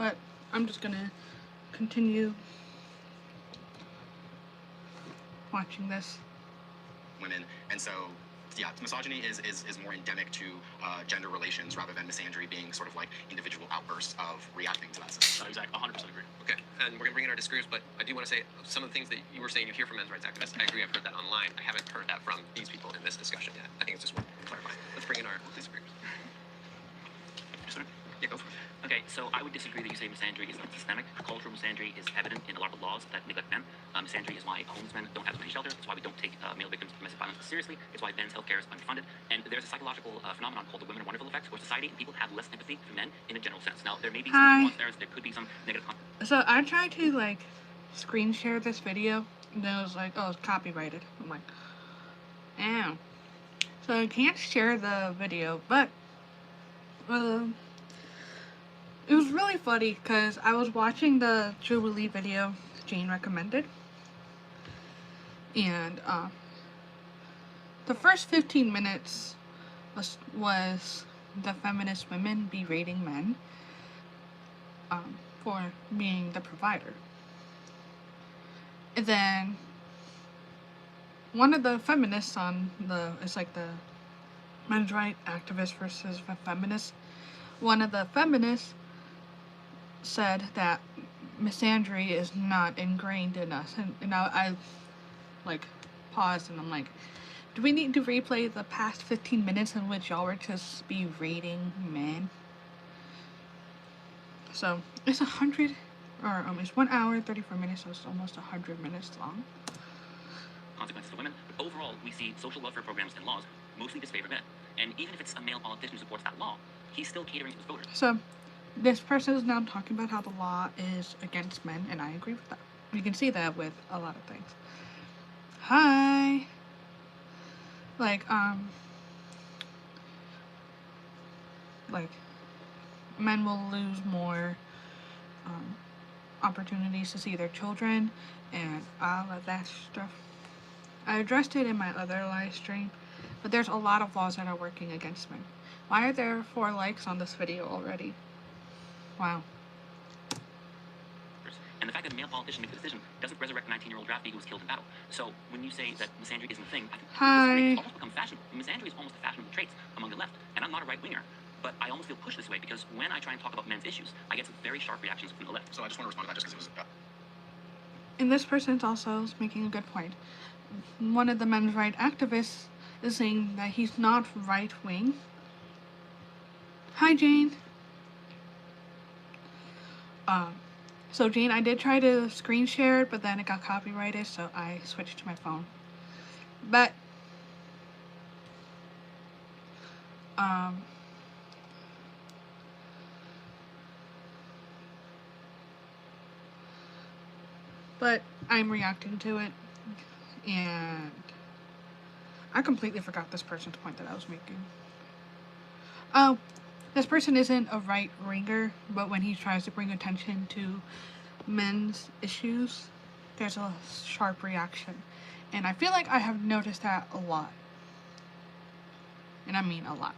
But I'm just gonna continue watching this. Women, and so yeah, misogyny is more endemic to gender relations rather than misandry being sort of like individual outbursts of reacting to that system. Exactly, 100% agree. Okay, and we're going to bring in our disagreements, but I do want to say some of the things that you were saying you hear from men's rights activists. I agree, I've heard that online. I haven't heard that from these people in this discussion yet. I think it's just worth clarifying. Let's bring in our disagreements. Yeah, go for it. Okay, so I would disagree that you say misandry is not systemic. Cultural misandry is evident in a lot of the laws that neglect men. Misandry is why homeless men don't have as many shelters. It's why we don't take male victims of domestic violence seriously. It's why men's healthcare is underfunded. And there's a psychological phenomenon called the women are wonderful effect, where society and people have less empathy for men in a general sense. Now, there may be some nuance there. There could be some negative content. So I tried to like screen share this video, and then it was like, oh, it's copyrighted. I'm like, damn. So I can't share the video, but it was really funny because I was watching the Jubilee video Jane recommended, and the first 15 minutes was the feminist women berating men for being the provider. And then one of the feminists on it's like the men's rights activist versus feminist. One of the feminists said that misandry is not ingrained in us, and I like paused and I'm like, do we need to replay the past 15 minutes in which y'all were just berating men? So it's 100 or it's 1 hour 34 minutes, so it's almost 100 minutes long. Consequences for women, but overall we see social welfare programs and laws mostly disfavor men, and even if it's a male politician who supports that law, he's still catering to his voters. So this person is now talking about how the law is against men, and I agree with that. You can see that with a lot of things. Hi. Like men will lose more opportunities to see their children and all of that stuff. I addressed it in my other live stream, but there's a lot of laws that are working against men. Why are there 4 likes on this video already? Wow. And the fact that a male politician makes a decision doesn't resurrect a 19-year-old draftee who was killed in battle. So when you say that misandry isn't a thing, I think it's almost become fashionable. Misandry is almost a fashionable trait among the left. And I'm not a right-winger, but I almost feel pushed this way because when I try and talk about men's issues, I get some very sharp reactions from the left. So I just want to respond to that just because it was... And this person also is making a good point. One of the men's rights activists is saying that he's not right-wing. Hi, Jane. So Jane, I did try to screen share it, but then it got copyrighted, so I switched to my phone. But I'm reacting to it, and I completely forgot this person's point that I was making. Oh, this person isn't a right-winger, but when he tries to bring attention to men's issues, there's a sharp reaction. And I feel like I have noticed that a lot. And I mean a lot.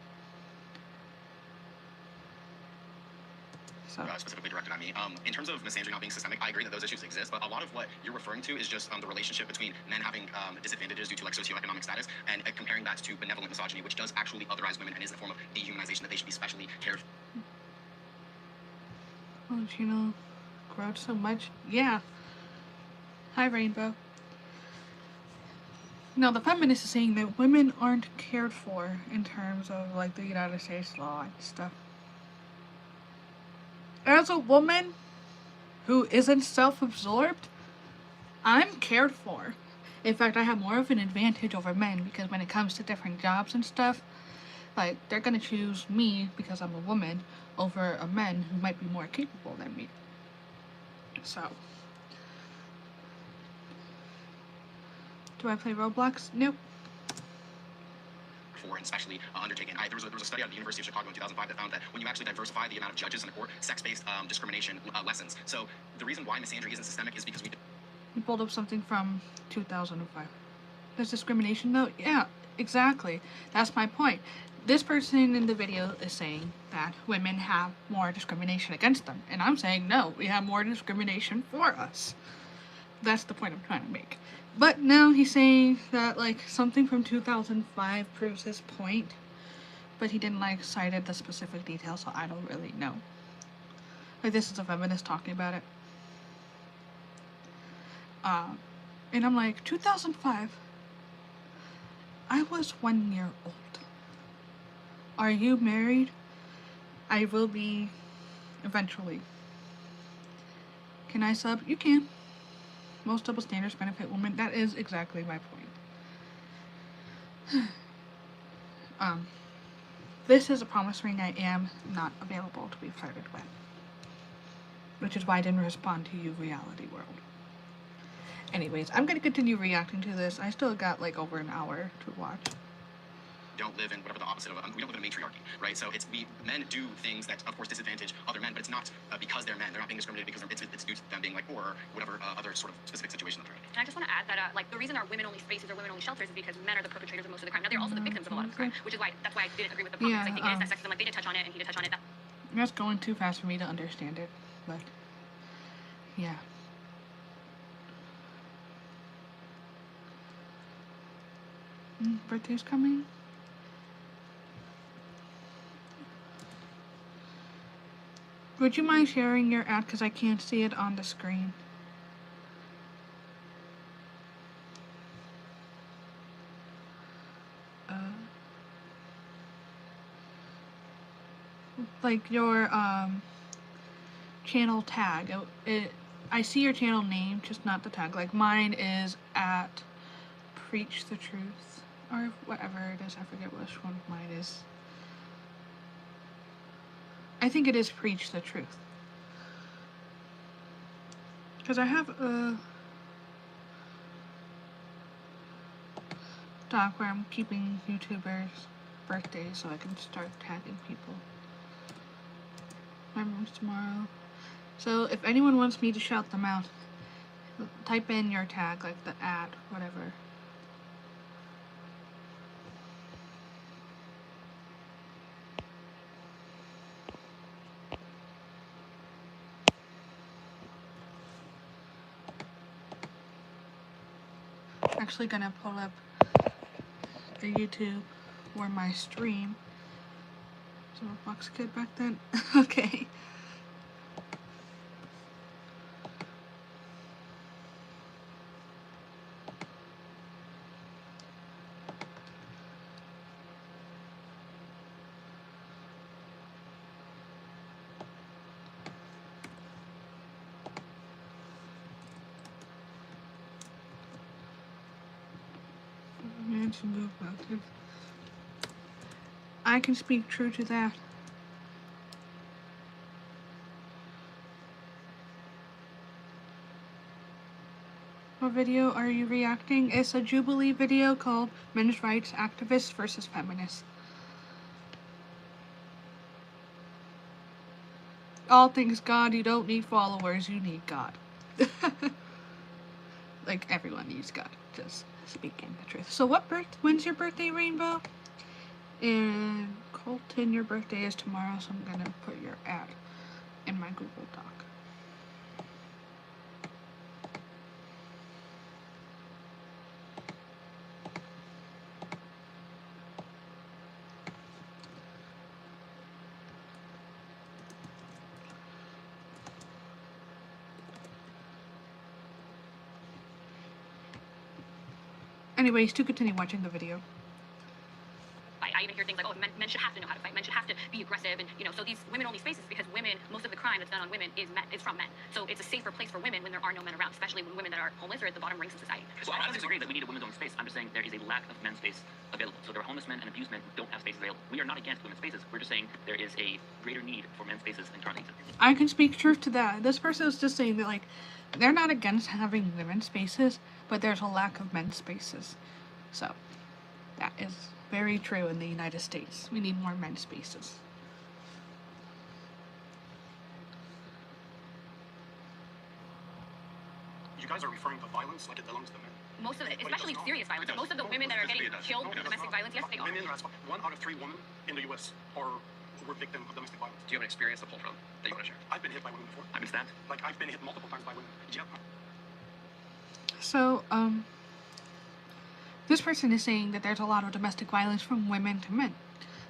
So specifically directed at me. In terms of misandry not being systemic, I agree that those issues exist, but a lot of what you're referring to is just the relationship between men having disadvantages due to like socioeconomic status, and comparing that to benevolent misogyny, which does actually otherize women and is a form of dehumanization that they should be specially cared for. Oh, Gino growled so much. Yeah. Hi, Rainbow. Now, the feminist is saying that women aren't cared for in terms of like the United States law and stuff. As a woman who isn't self-absorbed, I'm cared for. In fact, I have more of an advantage over men because when it comes to different jobs and stuff, like, they're gonna choose me because I'm a woman over a man who might be more capable than me. So, do I play Roblox? Nope. For and especially undertaken. There was a study out of the University of Chicago in 2005 that found that when you actually diversify the amount of judges in a court, sex-based discrimination lessens. So the reason why misandry isn't systemic is because we pulled up something from 2005. There's discrimination though? Yeah, Exactly. That's my point. This person in the video is saying that women have more discrimination against them. And I'm saying, no, we have more discrimination for us. That's the point I'm trying to make. But now he's saying that, like, something from 2005 proves his point. But he didn't, like, cited the specific details, so I don't really know. Like, this is a feminist talking about it. And I'm like, 2005? I was 1 year old. Are you married? I will be eventually. Can I sub? You can. Most double standards benefit women. That is exactly my point. This is a promise ring I am not available to be flirted with. Which is why I didn't respond to you, Reality World. Anyways, I'm gonna continue reacting to this. I still got like over an hour to watch. Don't live in whatever the opposite of we don't live in a matriarchy, right? So men do things that of course disadvantage other men, but it's not because they're men. They're not being discriminated because it's due to them being like poor or whatever other sort of specific situation that they're in. And I just want to add that like the reason our women-only spaces or women-only shelters is because men are the perpetrators of most of the crime. Now they're also the victims of a lot of the crime, which is why that's why I didn't agree with the prompt, because I think it is that sexism. Like they did touch on it and he did touch on it. That's going too fast for me to understand it, but yeah. Birthday's coming. Would you mind sharing your ad, because I can't see it on the screen? Like your channel tag. I see your channel name, just not the tag. Like mine is at Preach the Truth, or whatever it is. I forget which one mine is. I think it is Preach the Truth. Because I have a doc where I'm keeping YouTubers' birthdays so I can start tagging people. My mom's tomorrow. So if anyone wants me to shout them out, type in your tag, like the at, whatever. Actually gonna pull up the YouTube or my stream. So a Fox Kid back then. Okay. I can speak true to that. What video are you reacting? It's a Jubilee video called Men's Rights Activists versus Feminists. All things God, you don't need followers, you need God. Like everyone needs God, just speaking the truth. So when's your birthday, Rainbow? And Colton, your birthday is tomorrow, so I'm gonna put your ad in my Google Doc. Anyways, to continue watching the video. I even hear things like, oh, men should have to know how to fight. Men should have to be aggressive, and so these women-only spaces, because women, most of the crime that's done on women is from men. So it's a safer place for women when there are no men around, especially when women that are homeless or at the bottom ranks of society. Well, I don't disagree that we need a women's only space. I'm just saying there is a lack of men's space available. So there are homeless men and abused men who don't have spaces available. We are not against women's spaces. We're just saying there is a greater need for men's spaces than currently exists. I can speak truth to that. This person is just saying that, like, they're not against having women's spaces, but there's a lack of men's spaces. So, that is very true in the United States. We need more men's spaces. You guys are referring to violence like it belongs to men. most of it, But it especially does not. serious violence, It does. most of the women that are getting It does. killed No, in it does domestic not. violence, yes, they are. Women, 1 out of 3 women in the U.S. were victims of domestic violence. Do you have an experience to pull from that you want to share? I've been hit by women before. I've been stabbed. Like, I've been hit multiple times by women. Yeah. So, this person is saying that there's a lot of domestic violence from women to men.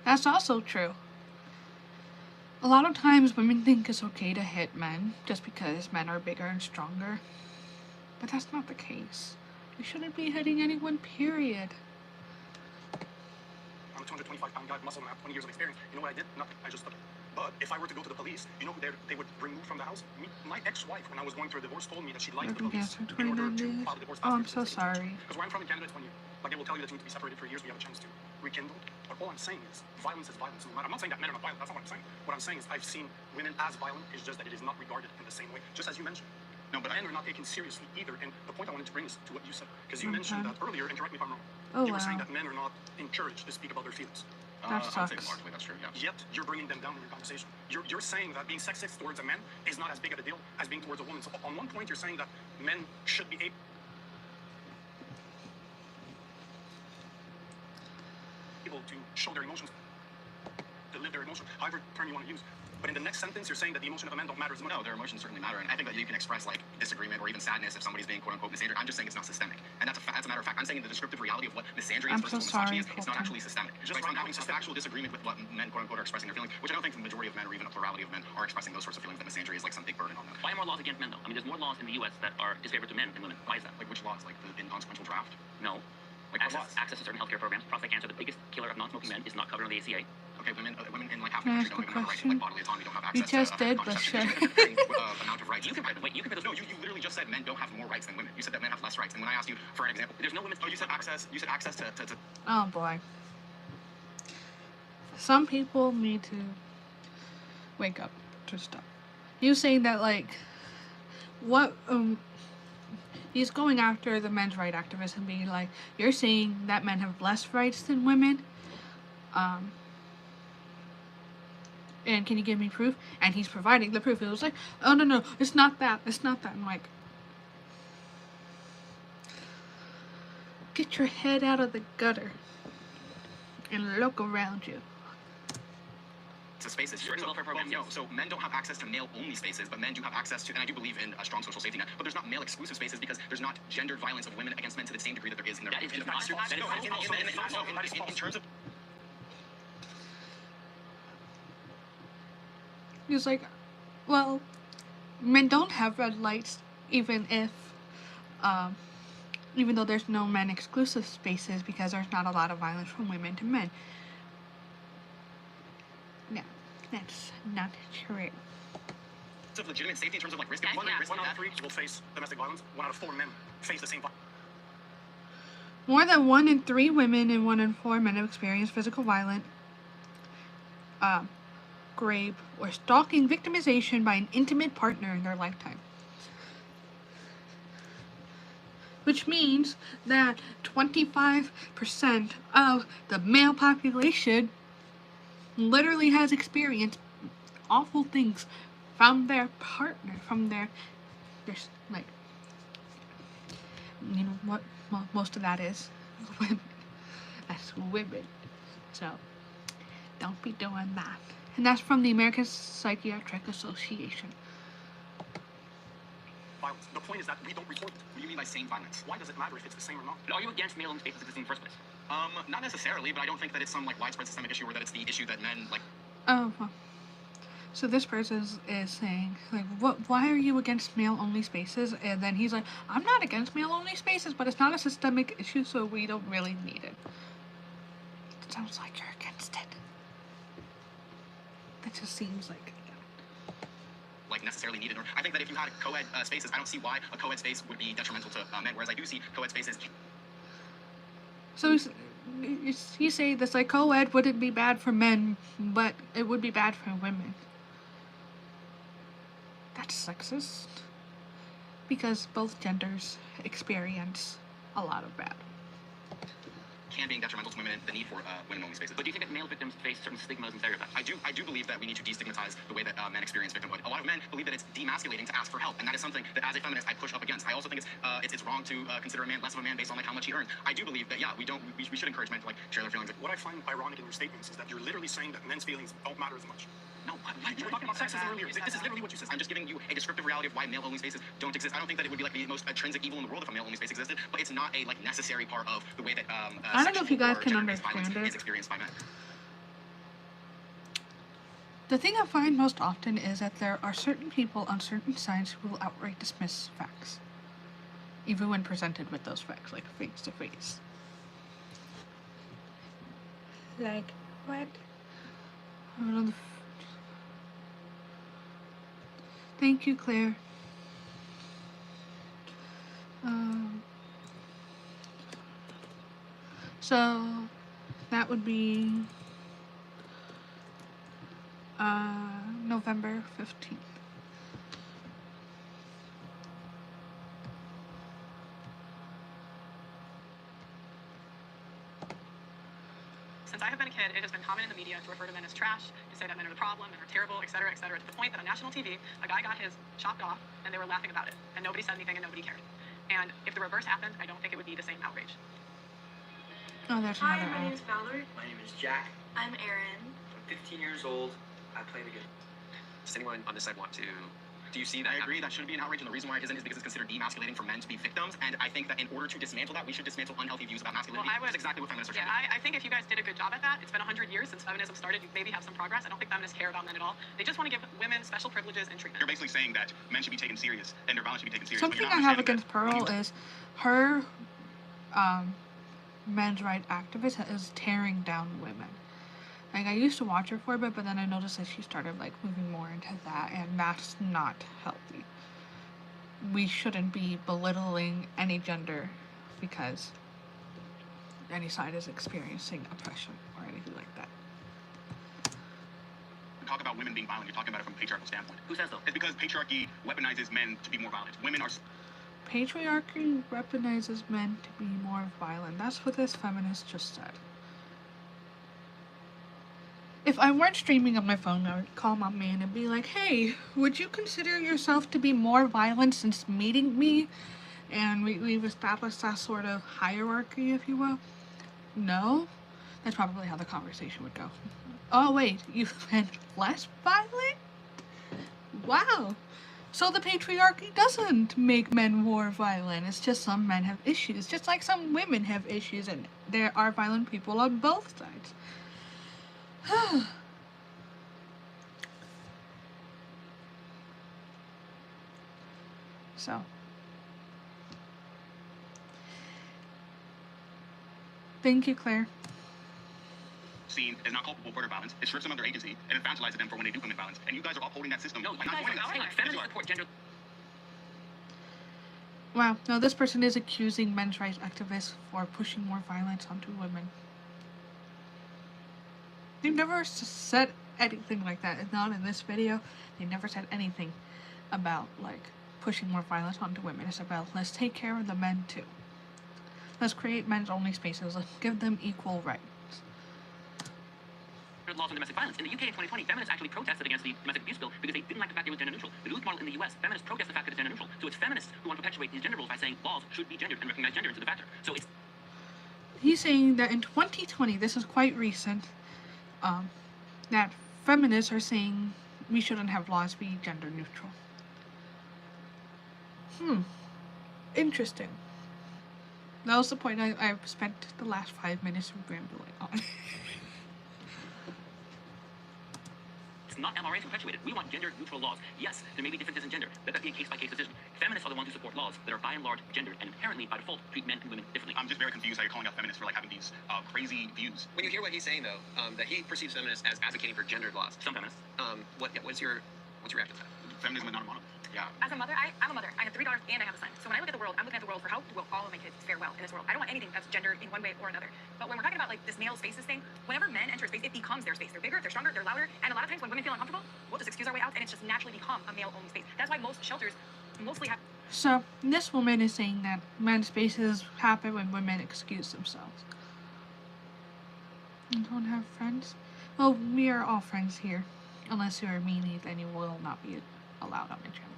That's also true. A lot of times women think it's okay to hit men just because men are bigger and stronger. But that's not the case. You shouldn't be hitting anyone, period. I'm a 225-pound guy, muscle man, I have 20 years of experience. You know what I did? Nothing. I just took it. But if I were to go to the police, you know who they would remove from the house? Me, my ex-wife, when I was going through a divorce, told me that she liked the police Yes, in order to 29 file the divorce. Oh, I'm so sorry. Because where I'm from in Canada, it's 1 year. Like, they will tell you that you need to be separated for years. We have a chance to rekindle. But all I'm saying is violence is violence. No matter. I'm not saying that men are not violent. That's not what I'm saying. What I'm saying is I've seen women as violent. It's just that it is not regarded in the same way. Just as you mentioned. No, but Men are not taken seriously either. And the point I wanted to bring is to what you said. Because you mentioned Okay. that earlier, and correct me if I'm wrong. Oh, You were saying wow. that men are not encouraged to speak about their feelings. That I would say sucks. largely that's true. Yeah. Yet you're bringing them down in your conversation. You're saying that being sexist towards a man is not as big of a deal as being towards a woman. So on one point, you're saying that men should be able to show their emotions, to live their emotions, however term you want to use. But in the next sentence, you're saying that the emotion of a man don't matter as much. No, their emotions certainly matter, and I think that you can express like disagreement or even sadness if somebody's being quote unquote misandric. I'm just saying it's not systemic, and that's a matter of fact. I'm saying the descriptive reality of what misandry is I'm versus so what misogyny sorry, is, it's not Colton. actually systemic. Just Right? So I'm having systemic. factual disagreement with what men quote unquote are expressing their feelings, which I don't think the majority of men or even a plurality of men are expressing those sorts of feelings. That misandry is like some big burden on them. Why are more laws against men though? I mean, there's more laws in the U.S. that are disfavored to men than women. Why is that? Like which laws? Like the inconsequential draft? No. Like what laws? Access to certain healthcare programs. Prostate cancer, the biggest killer of non-smoking men, is not covered on the ACA. Okay, women in like half the Can I country ask don't a even have the right to like question? bodily autonomy, don't have You access just to did, but contraception. sure. Varying, amount of rights. You compare them. Wait, you compare those. No, you literally just said men don't have more rights than women. You said that men have less rights. And when I asked you for an example, There's no women's. oh, you said access. You said access to Oh boy. Some people need to wake up to stuff. You saying that like what he's going after the men's right activists and being like, you're saying that men have less rights than women? And can you give me proof? And he's providing the proof. It was like, oh no, it's not that. It's not that. I'm like, get your head out of the gutter and look around you. spaces. Certain welfare programs, No, yes. so men don't have access to male-only spaces, but men do have access to, and I do believe in a strong social safety net. But there's not male-exclusive spaces because there's not gendered violence of women against men to the same degree that there is in their. That is in the not- past. that is No, false. in terms of. He was like, well, men don't have red lights, even though there's no men exclusive spaces because there's not a lot of violence from women to men. No, that's not true. Of legitimate safety in terms of like risk of Yeah, risk One of out of death. 3 will face domestic violence. 1 out of 4 men face the same violence. More than 1 in 3 women and 1 in 4 men have experienced physical violence, rape, or stalking victimization by an intimate partner in their lifetime. Which means that 25% of the male population literally has experienced awful things from their partner, from their like, you know what most of that is? Women. That's women. So, don't be doing that. And that's from the American Psychiatric Association. Violence. The point is that we don't report it. What do you mean by same violence? Why does it matter if it's the same or not? Are you against male-only spaces existing in the first place? Not necessarily, but I don't think that it's some like widespread systemic issue or that it's the issue that men like. Oh, well. So this person is saying, like, why are you against male-only spaces? And then he's like, I'm not against male-only spaces, but it's not a systemic issue, so we don't really need it. It sounds like you're against it. That just seems like necessarily needed. Or I think that if you had co-ed spaces, I don't see why a co-ed space would be detrimental to men, whereas I do see co-ed spaces. So you say this like co-ed wouldn't be bad for men, but it would be bad for women. That's sexist. Because both genders experience a lot of bad. can being detrimental to women, the need for women-only spaces. But do you think that male victims face certain stigmas and stereotypes? I do believe that we need to destigmatize the way that men experience victimhood. A lot of men believe that it's demasculating to ask for help, and that is something that as a feminist I push up against. I also think it's wrong to consider a man less of a man based on like how much he earns. I do believe that we should encourage men to like share their feelings. What I find ironic in your statements is that you're literally saying that men's feelings don't matter as much. No, you were talking about sexism earlier. This is literally what you said. I'm just giving you a descriptive reality of why male-only spaces don't exist. I don't think that it would be like the most intrinsic evil in the world if a male-only space existed, but it's not a like necessary part of the way that I don't know if you guys can gender-based violence understand it. is experienced by men. The thing I find most often is that there are certain people on certain sides who will outright dismiss facts, even when presented with those facts, like face to face. Like, what? Thank you, Claire. So that would be November 15th. Since I have been a kid, it has been common in the media to refer to men as trash, to say that men are the problem, men are terrible, etc., to the point that on national TV, a guy got his chopped off, and they were laughing about it, and nobody said anything, and nobody cared. And if the reverse happened, I don't think it would be the same outrage. Oh, there's Hi, another my ad. name is Valerie. My name is Jack. I'm Erin. I'm 15 years old. I play the game. Does anyone on this side want to? Do you see that? I agree that should be an outrage, and the reason why it isn't is because it's considered demasculating for men to be victims, and I think that in order to dismantle that, we should dismantle unhealthy views about masculinity. Well, That's exactly what feminists are Yeah, trying to do. I think if you guys did a good job at that, it's been 100 years since feminism started. You maybe have some progress. I don't think feminists care about men at all. They just want to give women special privileges and treatment. You're basically saying that men should be taken serious and their violence should be taken serious. but Something you're I not have understanding against that Pearl is her men's rights activist is tearing down women. Like, I used to watch her for a bit, but then I noticed that she started like moving more into that, and that's not healthy. We shouldn't be belittling any gender because any side is experiencing oppression or anything like that. talk about women being violent, you're talking about it from a patriarchal standpoint. Who says so? It's because patriarchy weaponizes men to be more violent. Women are Patriarchy weaponizes men to be more violent. That's what this feminist just said. If I weren't streaming on my phone, I would call my man and be like, hey, would you consider yourself to be more violent since meeting me? And we've established that sort of hierarchy, if you will. No? That's probably how the conversation would go. Oh, wait, you've been less violent? Wow. So the patriarchy doesn't make men more violent. It's just some men have issues. Just like some women have issues, and there are violent people on both sides. So. Thank you, Claire. seen as not culpable for their violence. It strips them of their agency and infantilizes them for when they do commit violence. And you guys are upholding that system. No, you by not guys joining are that. saying feminists support gender. Wow, no, this person is accusing men's rights activists for pushing more violence onto women. They've never said anything like that. It's not in this video. They never said anything about, like, pushing more violence onto women. It's about, let's take care of the men, too. Let's create men's only spaces. Let's give them equal rights. Laws on domestic violence. In the UK in 2020, feminists actually protested against the domestic abuse bill because they didn't like the fact it was gender neutral. The Duluth model in the US, feminists protest the fact that it's gender neutral. So it's feminists who want to perpetuate these gender roles by saying laws should be gendered and recognize gender into the factor. So it's... He's saying that in 2020, this is quite recent, that feminists are saying we shouldn't have laws be gender neutral. Interesting. That was the point I spent the last 5 minutes rambling on. It's not MRAs perpetuated. We want gender-neutral laws. Yes, there may be differences in gender. Let that be a case-by-case decision. Feminists are the ones who support laws that are by and large gendered and inherently, by default, treat men and women differently. I'm just very confused how you're calling out feminists for like having these crazy views. When you hear what he's saying, though, that he perceives feminists as advocating for gendered laws. Some feminists. What's your reaction to that? Feminism is not a monolith. Yeah. As a mother, I'm a mother. I have 3 daughters and I have a son. So when I look at the world, I'm looking at the world for how will all of my kids fare well in this world. I don't want anything that's gendered in one way or another. But when we're talking about like this male spaces thing, whenever men enter a space, it becomes their space. They're bigger, they're stronger, they're louder, and a lot of times when women feel uncomfortable, we'll just excuse our way out, and it's just naturally become a male-only space. That's why most shelters mostly have. So this woman is saying that men's spaces happen when women excuse themselves. You don't have friends? Well, we are all friends here. Unless you are meanie, then you will not be allowed on my channel.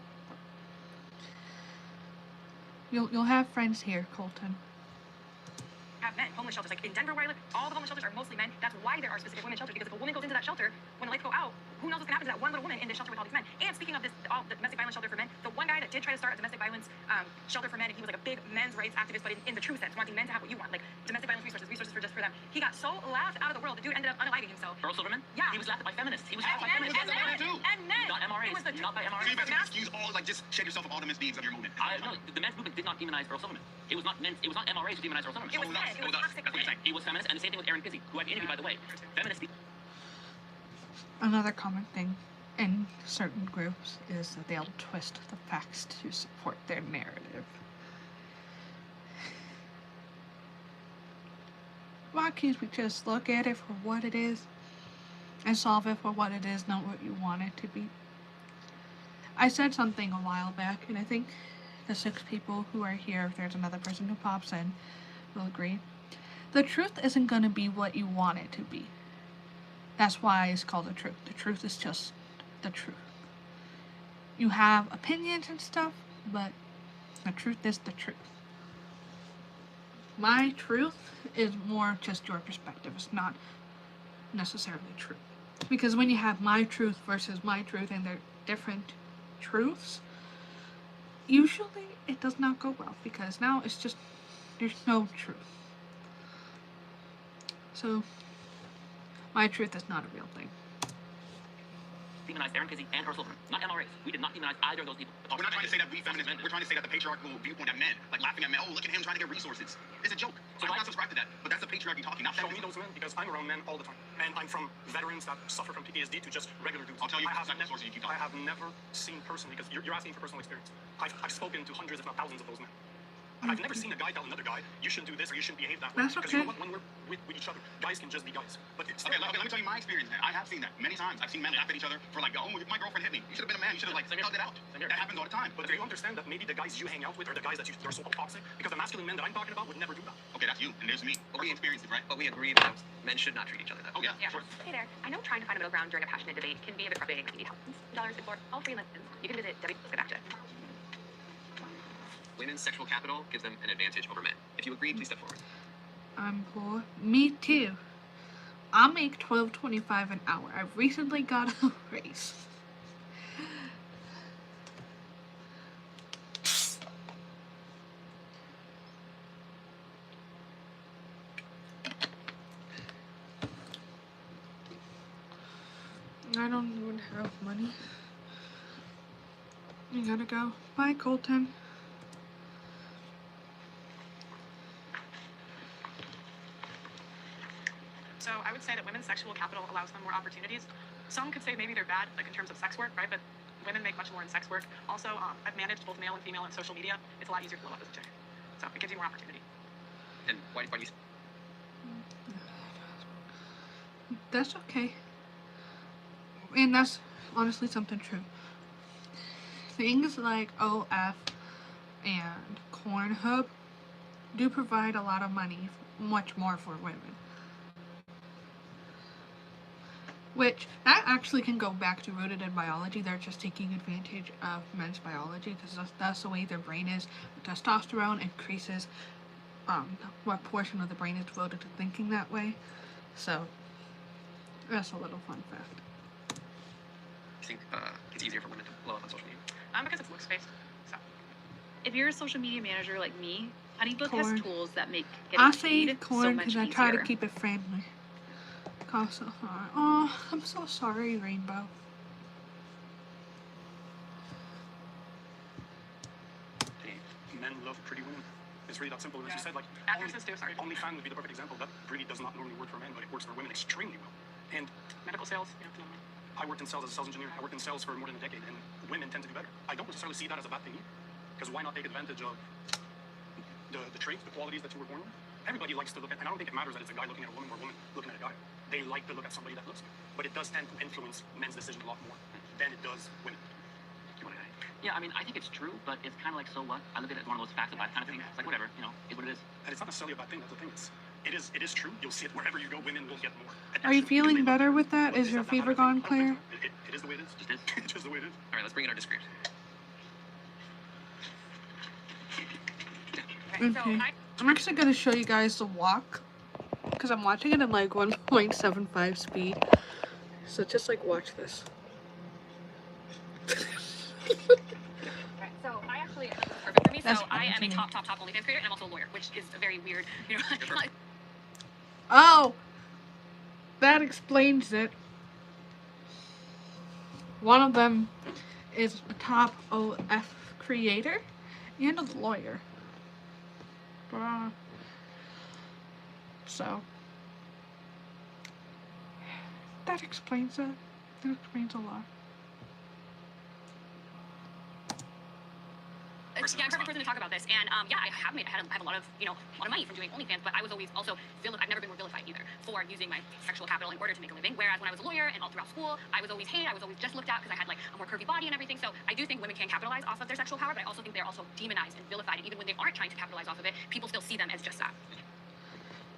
You'll have friends here, Colton. Have men, homeless shelters. Like in Denver where I live, all the homeless shelters are mostly men. That's why there are specific women's shelters, because if a woman goes into that shelter, when the lights go out, who knows what's gonna happen to that one little woman in this shelter with all these men. And speaking of this, all the domestic violence shelter for men, the one guy that did try to start a domestic violence shelter for men, and he was like a big men's rights activist, but in the true sense, wanting men to have what you want, like domestic violence resources for just for them. He got so laughed out of the world, the dude ended up unaliving himself. Earl Silverman? Yeah. He was laughed at by feminists. He was laughed by feminists. And men. Not MRAs. It was the Not by So you MRAs. basically excuse all, like, just shed yourself of all the misdeeds of your movement. No, the men's movement did not demonize Earl Silverman. It was not men's. It was not MRAs who demonized Earl Silverman. It was men. It was toxic That's what you're men. saying. He was feminist, and the same thing with Aaron Pizzi, who I've interviewed, by the way. Feminists. Another common thing in certain groups is that they'll twist the facts to support their narrative. Why can't we just look at it for what it is and solve it for what it is, not what you want it to be? I said something a while back, and I think the 6 people who are here, if there's another person who pops in, will agree. The truth isn't going to be what you want it to be. That's why it's called the truth. The truth is just the truth. You have opinions and stuff, but the truth is the truth. My truth is more just your perspective. It's not necessarily true. Because when you have my truth versus my truth and they're different truths, usually it does not go well, because now it's just, there's no truth. So, my truth is not a real thing. Demonized Aaron Pizzi and Earl Silverman, not MRAs. We did not demonize either of those people. We're not trying to say that we feminists, we're trying to say that the patriarchal viewpoint of men, like laughing at men, oh, look at him trying to get resources, is a joke. So I'm not subscribed to that, but that's the patriarchy talking, not Show me feminism. those men, because I'm around men all the time. And I'm from veterans that suffer from PTSD to just regular dudes. I'll tell you, I it's not the source you keep I talking. have never seen personally, because you're asking for personal experience. I've spoken to hundreds, if not thousands, of those men. And I've never seen a guy tell another guy, you shouldn't do this or you shouldn't behave that way. That's Because you know okay. what? When we're with each other, guys can just be guys. But it's Okay, let me tell you my experience, man. I have seen that many times. I've seen men laugh at each other for like, oh, my girlfriend hit me. You should have been a man. You should have like tugged it out. That happens all the time. But do you understand that maybe the guys you hang out with are the guys that are so toxic? Because the masculine men that I'm talking about would never do that. Okay, that's you, and there's me. But we experienced it, right? But we agree that men should not treat each other that Oh way. yeah, Yeah. sure. Hey there. I know trying to find a middle ground during a passionate debate can be a bit frustrating. If you need help, $1 for all free lessons. You can visit Debbie. Let's get back to it. Women's sexual capital gives them an advantage over men. If you agree, please step forward. I'm poor. Me too. I make $12.25 an hour. I recently got a raise. I don't even have money. I gotta go. Bye, Colton. So I would say that women's sexual capital allows them more opportunities. Some could say maybe they're bad, like in terms of sex work, right? But women make much more in sex work. Also, I've managed both male and female on social media. It's a lot easier to blow up as a chick. So it gives you more opportunity. And why do you That's okay. And that's honestly something true. Things like OF and Cornhub do provide a lot of money, much more for women. Which, that actually can go back to rooted in biology. They're just taking advantage of men's biology because that's the way their brain is. Testosterone increases what portion of the brain is devoted to thinking that way. So, that's a little fun fact. think it's easier for women to blow up on social media? Because it's looks based. So If you're a social media manager like me, HoneyBook Corn. has tools that make I getting say paid so corn much because I easier. try to keep it friendly. Cost so hard. Oh, I'm so sorry, Rainbow. Men love pretty women. It's really that simple. As you said, like actresses too. Sorry. OnlyFans would be the perfect example. That really does not normally work for men, but it works for women extremely well. And Medical sales. You know, I worked in sales as a sales engineer. I worked in sales for more than a decade, and women tend to do better. I don't necessarily see that as a bad thing, because why not take advantage of the traits, the qualities that you were born with? Everybody likes to look at, and I don't think it matters that it's a guy looking at a woman or a woman looking at a guy. They like to look at somebody that looks good, but it does tend to influence men's decision a lot more than it does women. You want to Yeah, I mean, I think it's true, but it's kind of like, so what? I look at it as one of those facts of life kind of things. It's like, whatever, you know, is what it is. And it's not necessarily a bad thing. That's the thing. it is true. You'll see it wherever you go. Women will get more. Are you attention. feeling They look better better. with that? But Is your that not fever a thing? gone, I don't think Claire? so. It is the way it is. Just is. It's just the way it is. All right, let's bring in our disagreements. Okay. So Okay. I'm actually gonna show you guys the walk, because I'm watching it in like 1.75 speed. So just like watch this. Right. So I actually, this is perfect for me. That's So I am a fine. top OnlyFans creator, and I'm also a lawyer, which is a very weird, you know. Oh! That explains it. One of them is a top OF creator and a lawyer. So that explains it. That explains a lot. Yeah, I'm a perfect person to talk about this. And yeah, I have a lot of money from doing OnlyFans, but I was always also I've never been more vilified either for using my sexual capital in order to make a living. Whereas when I was a lawyer and all throughout school, I was always hated. I was always just looked at because I had like a more curvy body and everything. So I do think women can capitalize off of their sexual power, but I also think they're also demonized and vilified. And even when they aren't trying to capitalize off of it, people still see them as just that.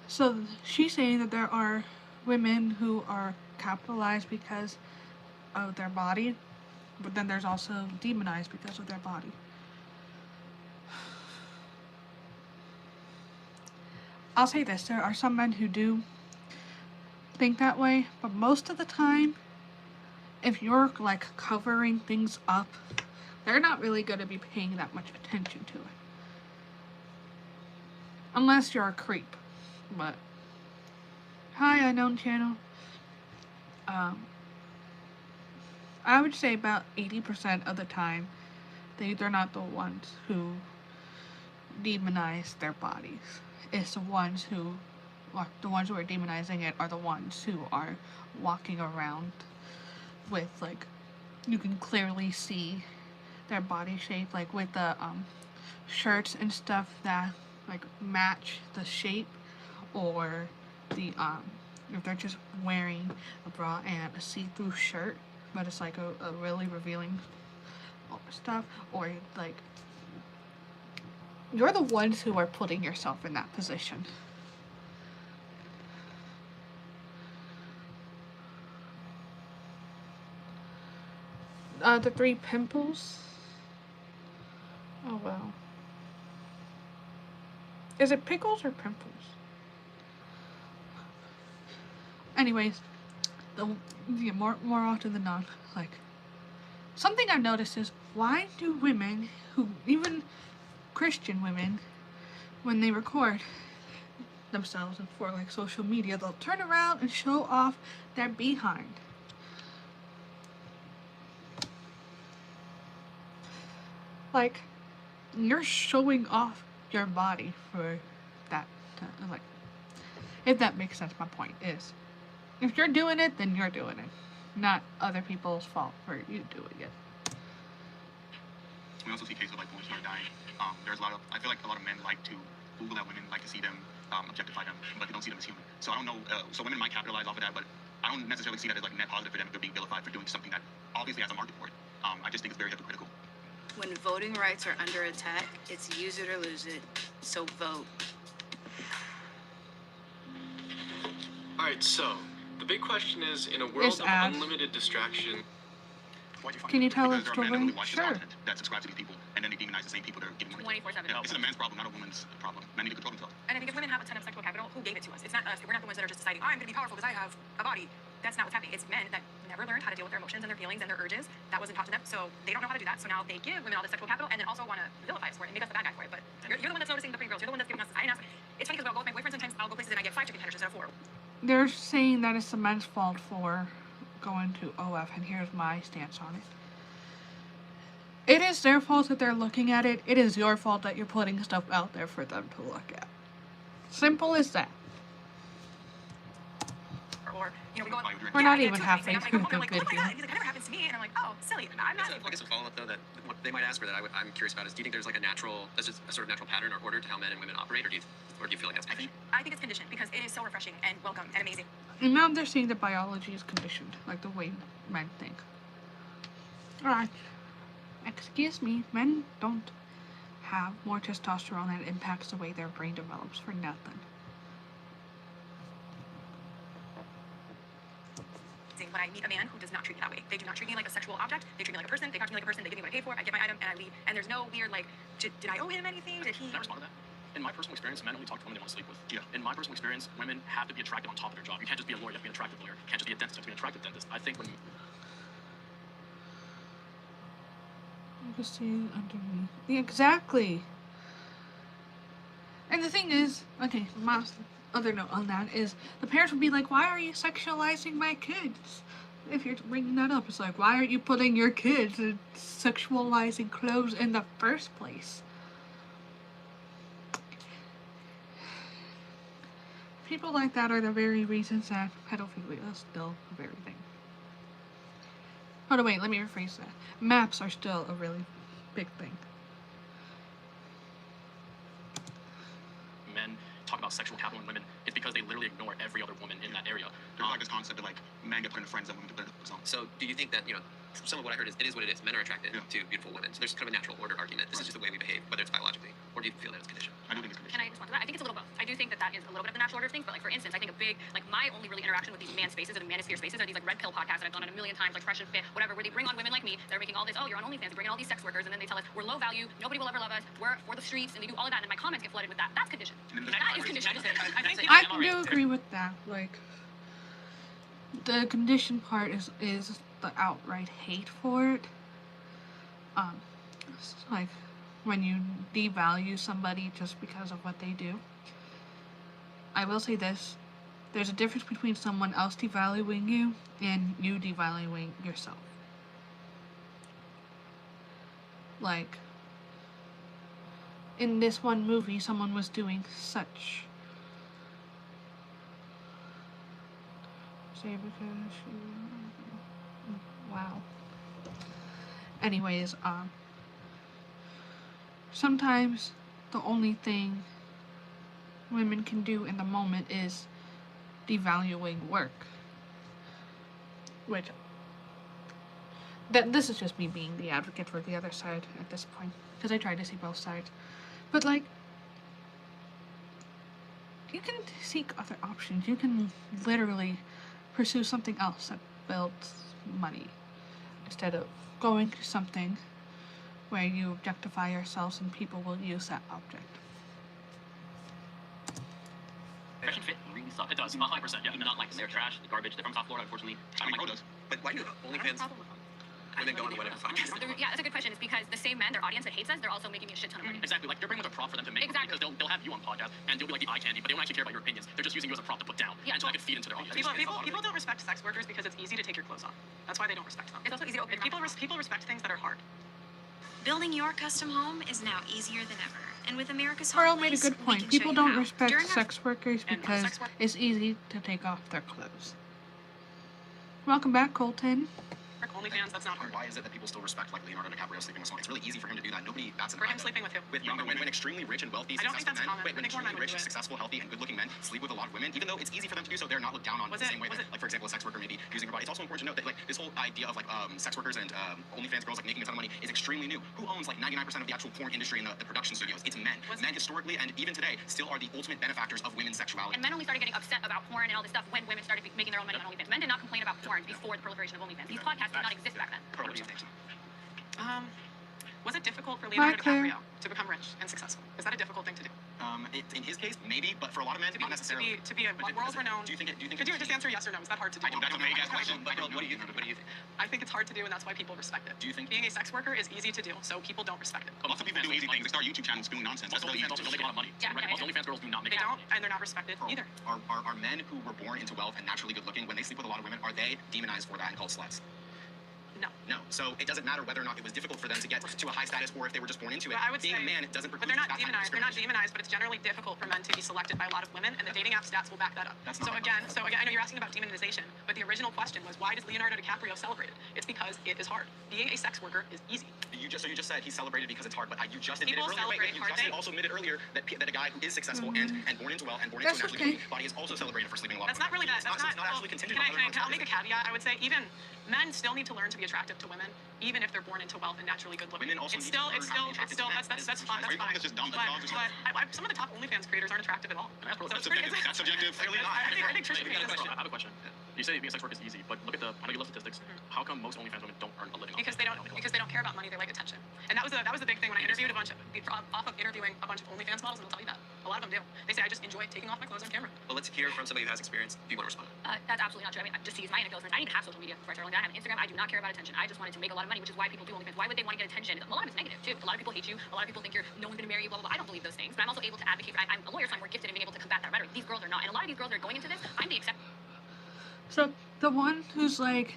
So she's saying that there are women who are capitalized because of their body, but then there's also demonized because of their body. I'll say this, there are some men who do think that way, but most of the time, if you're like covering things up, they're not really going to be paying that much attention to it. Unless you're a creep. But, hi, unknown channel. I would say about 80% of the time, they're not the ones who demonize their bodies. It's the ones who are demonizing it are the ones who are walking around with like, you can clearly see their body shape, like with the shirts and stuff that like match the shape, or the if they're just wearing a bra and a see-through shirt, but it's like a really revealing stuff, or like you're the ones who are putting yourself in that position. The 3 pimples. Oh well. Is it pickles or pimples? Anyways, more often than not, like, something I've noticed is, why do women who, even Christian women, when they record themselves and for like social media, they'll turn around and show off their behind. Like, you're showing off your body for that, like, if that makes sense. My point is, if you're doing it, then you're doing it, not other people's fault for you doing it. We also see cases of like women who are dying. There's I feel like a lot of men like to Google at women, like to see them, objectify them, but they don't see them as human. So I don't know, so women might capitalize off of that, but I don't necessarily see that as like net positive for them if they're being vilified for doing something that obviously has a market for it. I just think it's very hypocritical. When voting rights are under attack, it's use it or lose it, so vote. All right, so the big question is, in a world of unlimited distraction, can you tell because us there are men story? who watch this content that subscribe to these people, and then they demonize the same people that are giving money. 24/7. Yeah, this is a man's problem, not a woman's problem. Men need to control themselves. And I think if women have a ton of sexual capital, who gave it to us? It's not us. We're not the ones that are just deciding, oh, I'm going to be powerful because I have a body. That's not what's happening. It's men that never learned how to deal with their emotions and their feelings and their urges. That wasn't taught to them, so they don't know how to do that. So now they give women all this sexual capital and then also want to vilify us for it and make us the bad guy for it. But you're the one that's noticing the pretty girls. You're the one that's giving us. I didn't ask. It's funny because I'll go with my boyfriend. Sometimes I'll go places and I get 5 chicken tenders instead of 4. They're saying that it's the men's fault for going to OF, and here's my stance on it. It is their fault that they're looking at it. It is your fault that you're putting stuff out there for them to look at. Simple as that. Or we go. We're not even halfway through the like, oh my video. God, he's like, that never happens to me, and I'm like, oh, silly. I'm not. I guess a follow-up though, that what they might ask, or that I'm curious about, is, do you think there's like a just a sort of natural pattern or order to how men and women operate, or do you feel like that's conditioned? I think it's conditioned because it is so refreshing and welcome and amazing. And now they're saying that biology is conditioned, like the way men think. Alright. Excuse me, men don't have more testosterone, and it impacts the way their brain develops for nothing. amazing when I meet a man who does not treat me that way. They do not treat me like a sexual object. They treat me like a person. They talk to me like a person. They give me what I paid for. I get my item and I leave. And there's no weird like, did I owe him anything? Did he? Can I respond to that? In my personal experience, men only talk to women they want to sleep with. Yeah. In my personal experience, women have to be attractive on top of their job. You can't just be a lawyer, you have to be an attractive lawyer. You can't just be a dentist, you have to be an attractive dentist. I think when you can see underneath. Yeah, exactly. And the thing is, okay, my other note on that is the parents would be like, why are you sexualizing my kids? If you're bringing that up, it's like, why aren't you putting your kids in sexualizing clothes in the first place? People like that are the very reasons that pedophilia is still a very thing. Oh no, wait, let me rephrase that. Maps are still a really big thing. men talk about sexual capital in women, it's because they literally ignore every other woman in that area. There's like this concept of like men get put into friends and women get put into themselves. So do you think that, some of what I heard is it is what it is. Men are attracted to beautiful women. So there's kind of a natural order argument. This is just the way we behave, whether it's biologically, or do you feel that it's conditioned? I do think it's conditioned. Can I respond to that? I think it's a little both. I do think that is a little bit of the natural order of things, but like for instance, I think a big, like my only really interaction with these man spaces and manosphere spaces are these like red pill podcasts that I've done it a million times, like Fresh and Fit, whatever, where they bring on women like me that are making all this, oh, you're on OnlyFans, they bring in all these sex workers, and then they tell us we're low value, nobody will ever love us, we're for the streets, and they do all of that, and my comments get flooded with that. That's conditioned. That is conditioned. I do agree with that. Like, the condition part is the outright hate for it. It's like when you devalue somebody just because of what they do. I will say this: there's a difference between someone else devaluing you and you devaluing yourself. Like, in this one movie, someone was doing such. Say because she. Wow. Anyways, sometimes the only thing women can do in the moment is devaluing work. Which, this is just me being the advocate for the other side at this point, because I try to see both sides. But like, you can seek other options. You can literally pursue something else that builds money instead of going to something where you objectify yourselves and people will use that object. Fresh and Fit really sucks. It does, 100%, yeah. Even not like they're trash, they're garbage, they're from South Florida, unfortunately. I don't like does. But why do OnlyFans women go on to whatever podcast? Yeah, that's a good question. It's because the same men, their audience that hates us, they're also making me a shit ton of money. Exactly, like they're bringing like a prop for them to make money, because they'll have you on podcast and they'll be like the eye candy, but they don't actually care about your opinions. They're just using you as a prop to put down, and so they can feed into their audience. People don't respect sex workers because it's easy to take your clothes off. That's why they don't respect them. It's also easy to open people respect things that are hard. Building your custom home is now easier than ever. And with America's Carl Home made a Place, good we point. can show People you don't how. respect During our sex workers And because sex work- it's easy to take off their clothes. Welcome back, Colton. OnlyFans, that's not hard. Why is it that people still respect like Leonardo DiCaprio sleeping with someone? It's really easy for him to do that. Nobody bats an For eye him sleeping with who? with younger women. When extremely rich and wealthy, I don't think successful that's men. common. Wait, when I think more extremely men would rich, do it. successful, healthy, and good-looking men sleep with a lot of women, even though it's easy for them to do so, they're not looked down on in Was the it- same way was that, it- like, for example, a sex worker may be using her body. It's also important to note that like this whole idea of like sex workers and OnlyFans girls like making a ton of money is extremely new. Who owns like 99% of the actual porn industry in the production studios? It's men. Men historically and even today still are the ultimate benefactors of women's sexuality. And men only started getting upset about porn and all this stuff when women started making their own money on OnlyFans. Men did not complain about porn before the proliferation of OnlyFans. These podcasts did not exist back then. Pearl, what do you think? Was it difficult for Leonardo Claire. DiCaprio to become rich and successful? Is that a difficult thing to do? In his case, maybe, but for a lot of men, not necessarily. To be a world-renowned. Do you think? Could you just answer yes or no? Is that hard to do? I don't. That's a vague ass question. But what do you think? I think it's hard to do, and that's why people respect it. Do you think Being a sex worker is easy to do, so people don't respect it? Lots of people do easy things. They start YouTube channels doing nonsense. That's really easy. Don't make a lot of money. Yeah, Right? yeah, Most yeah. OnlyFans girls do not make They a lot don't, of money. and they're not respected either. Are men who were born into wealth and naturally good looking, when they sleep with a lot of women, are they demonized for that and called sluts? No. No. So it doesn't matter whether or not it was difficult for them to get to a high status or if they were just born into it. But I would Being say, a man, it doesn't but preclude they're not that kind of demonized. They're not discrimination. demonized, but it's generally difficult for men to be selected by a lot of women, and the dating app stats will back that up. That's So not again, I know you're asking about demonization, but the original question was why does Leonardo DiCaprio celebrate it? It's because it is hard. Being a sex worker is easy. You just said he celebrated because it's hard, but you just admitted People earlier. celebrate You hard just things. also admitted earlier that a guy who is successful and born into wealth and born That's into a naturally okay. good body is also celebrated for sleeping a lot. That's not really that. That's It's not well, actually contingent can on other I'll make a caveat? I would say even men still need to learn to be attractive to women, even if they're born into wealth and naturally good looking. Women also It's need to still, learn it's how to still, be it's still. attracted to That's fine. men. That's Are you calling fine. this just dumb But, dogs or something? some of the top OnlyFans creators aren't attractive at all. That's subjective. That's subjective. Clearly not. I think Trisha I Paytas. have a question. You say being sex work is easy, but look at the I know you love statistics. How come most OnlyFans women don't earn a living? Because they don't care about money. They like attention, and that was the big thing when I interviewed off of interviewing a bunch of OnlyFans models. And they'll tell you that a lot of them do. They say I just enjoy taking off my clothes on camera. Well, let's hear from somebody who has experience. Do you want to respond? That's absolutely not true. I mean, just to use my anecdotes, I didn't have social media before I started OnlyFans. I have an Instagram. I do not care about attention. I just wanted to make a lot of money, which is why people do OnlyFans. Why would they want to get attention? A lot of it's negative too. A lot of people hate you. A lot of people think no one's gonna marry you. Blah blah blah. I don't believe those things, but I'm also able to advocate. I'm a lawyer, so I'm more gifted in being able to combat that rhetoric. These girls are not, and a lot of these girls that are going into this, I'm the exception. So the one who's like,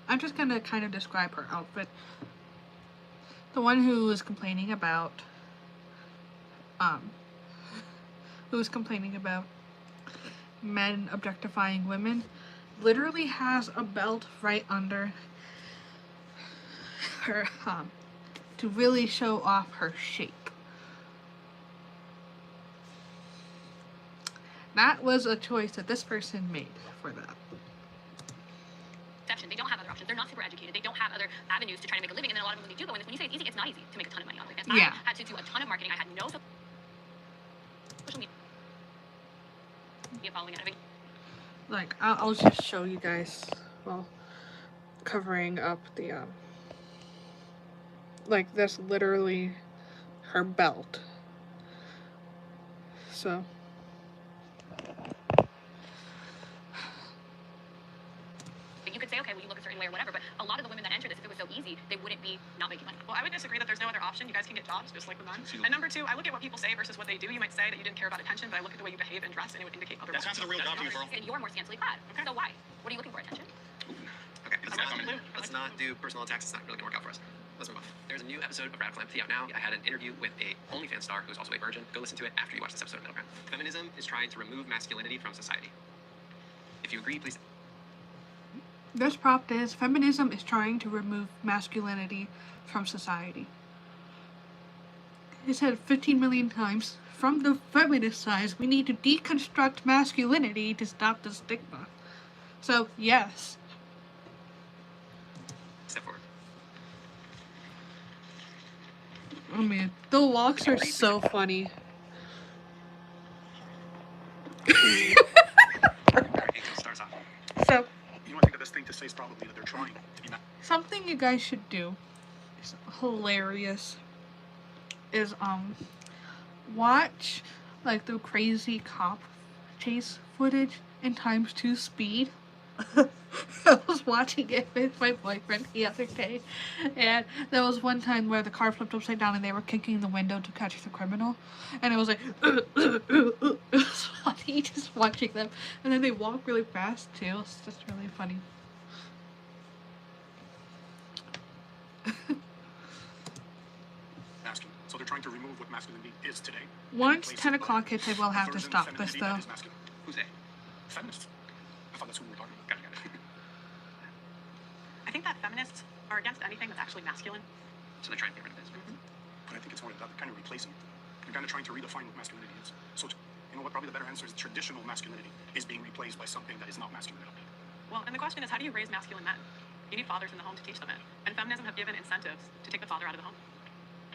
I'm just gonna kind of describe her outfit. The one who was complaining about, men objectifying women, literally has a belt right under her, to really show off her shape. That was a choice that this person made for that. They don't have other options. They're not super educated. They don't have other avenues to try to make a living. And then a lot of them, when they do go in this, when you say it's easy, it's not easy to make a ton of money on OnlyFans. Yeah. I had to do a ton of marketing. I had no social media following and everything. Like, I'll just show you guys, well, covering up the, like, that's literally her belt. So. You could say, okay, well, you look a certain way or whatever, but a lot of the women that enter this, if it was so easy, they wouldn't be not making money. Well, I would disagree that there's no other option. You guys can get jobs just like the men. And number two, I look at what people say versus what they do. You might say that you didn't care about attention, but I look at the way you behave and dress, and it would indicate otherwise. That's not the real job for you, girl. And you're more scantily clad. Okay. So why? What are you looking for? Attention? Okay, That's let's not do personal attacks. It's not really gonna work out for us. Let's move on. There's a new episode of Radical Empathy out now. I had an interview with a OnlyFans star who's also a virgin. Go listen to it after you watch this episode of Middle Ground. Feminism is trying to remove masculinity from society. If you agree, please. This prompt is, feminism is trying to remove masculinity from society. It said 15 million times, from the feminist side, we need to deconstruct masculinity to stop the stigma. So, yes. Step forward. I mean, the walks are so funny. Starts off. So, You know, I think the best thing to say is probably that they're trying to be something you guys should do is hilarious is watch like the crazy cop chase footage in ×2 speed. I was watching it with my boyfriend the other day, and there was one time where the car flipped upside down and they were kicking the window to catch the criminal, and it was like it was funny just watching them, and then they walk really fast too. It's just really funny. masculine. So they're trying to remove what masculinity is today. Once 10 o'clock hits, I will have to version of stop this femininity though. that is masculine. Who's they? Feminists. I thought that's who we were talking about. Got it. I think that feminists are against anything that's actually masculine. So they're trying to get rid of this. But I think it's more that they're kind of replacing. They're kind of trying to redefine what masculinity is. So, you know what? Probably the better answer is traditional masculinity is being replaced by something that is not masculine at all. Well, and the question is, how do you raise masculine men? You need fathers in the home to teach them it. And feminism have given incentives to take the father out of the home.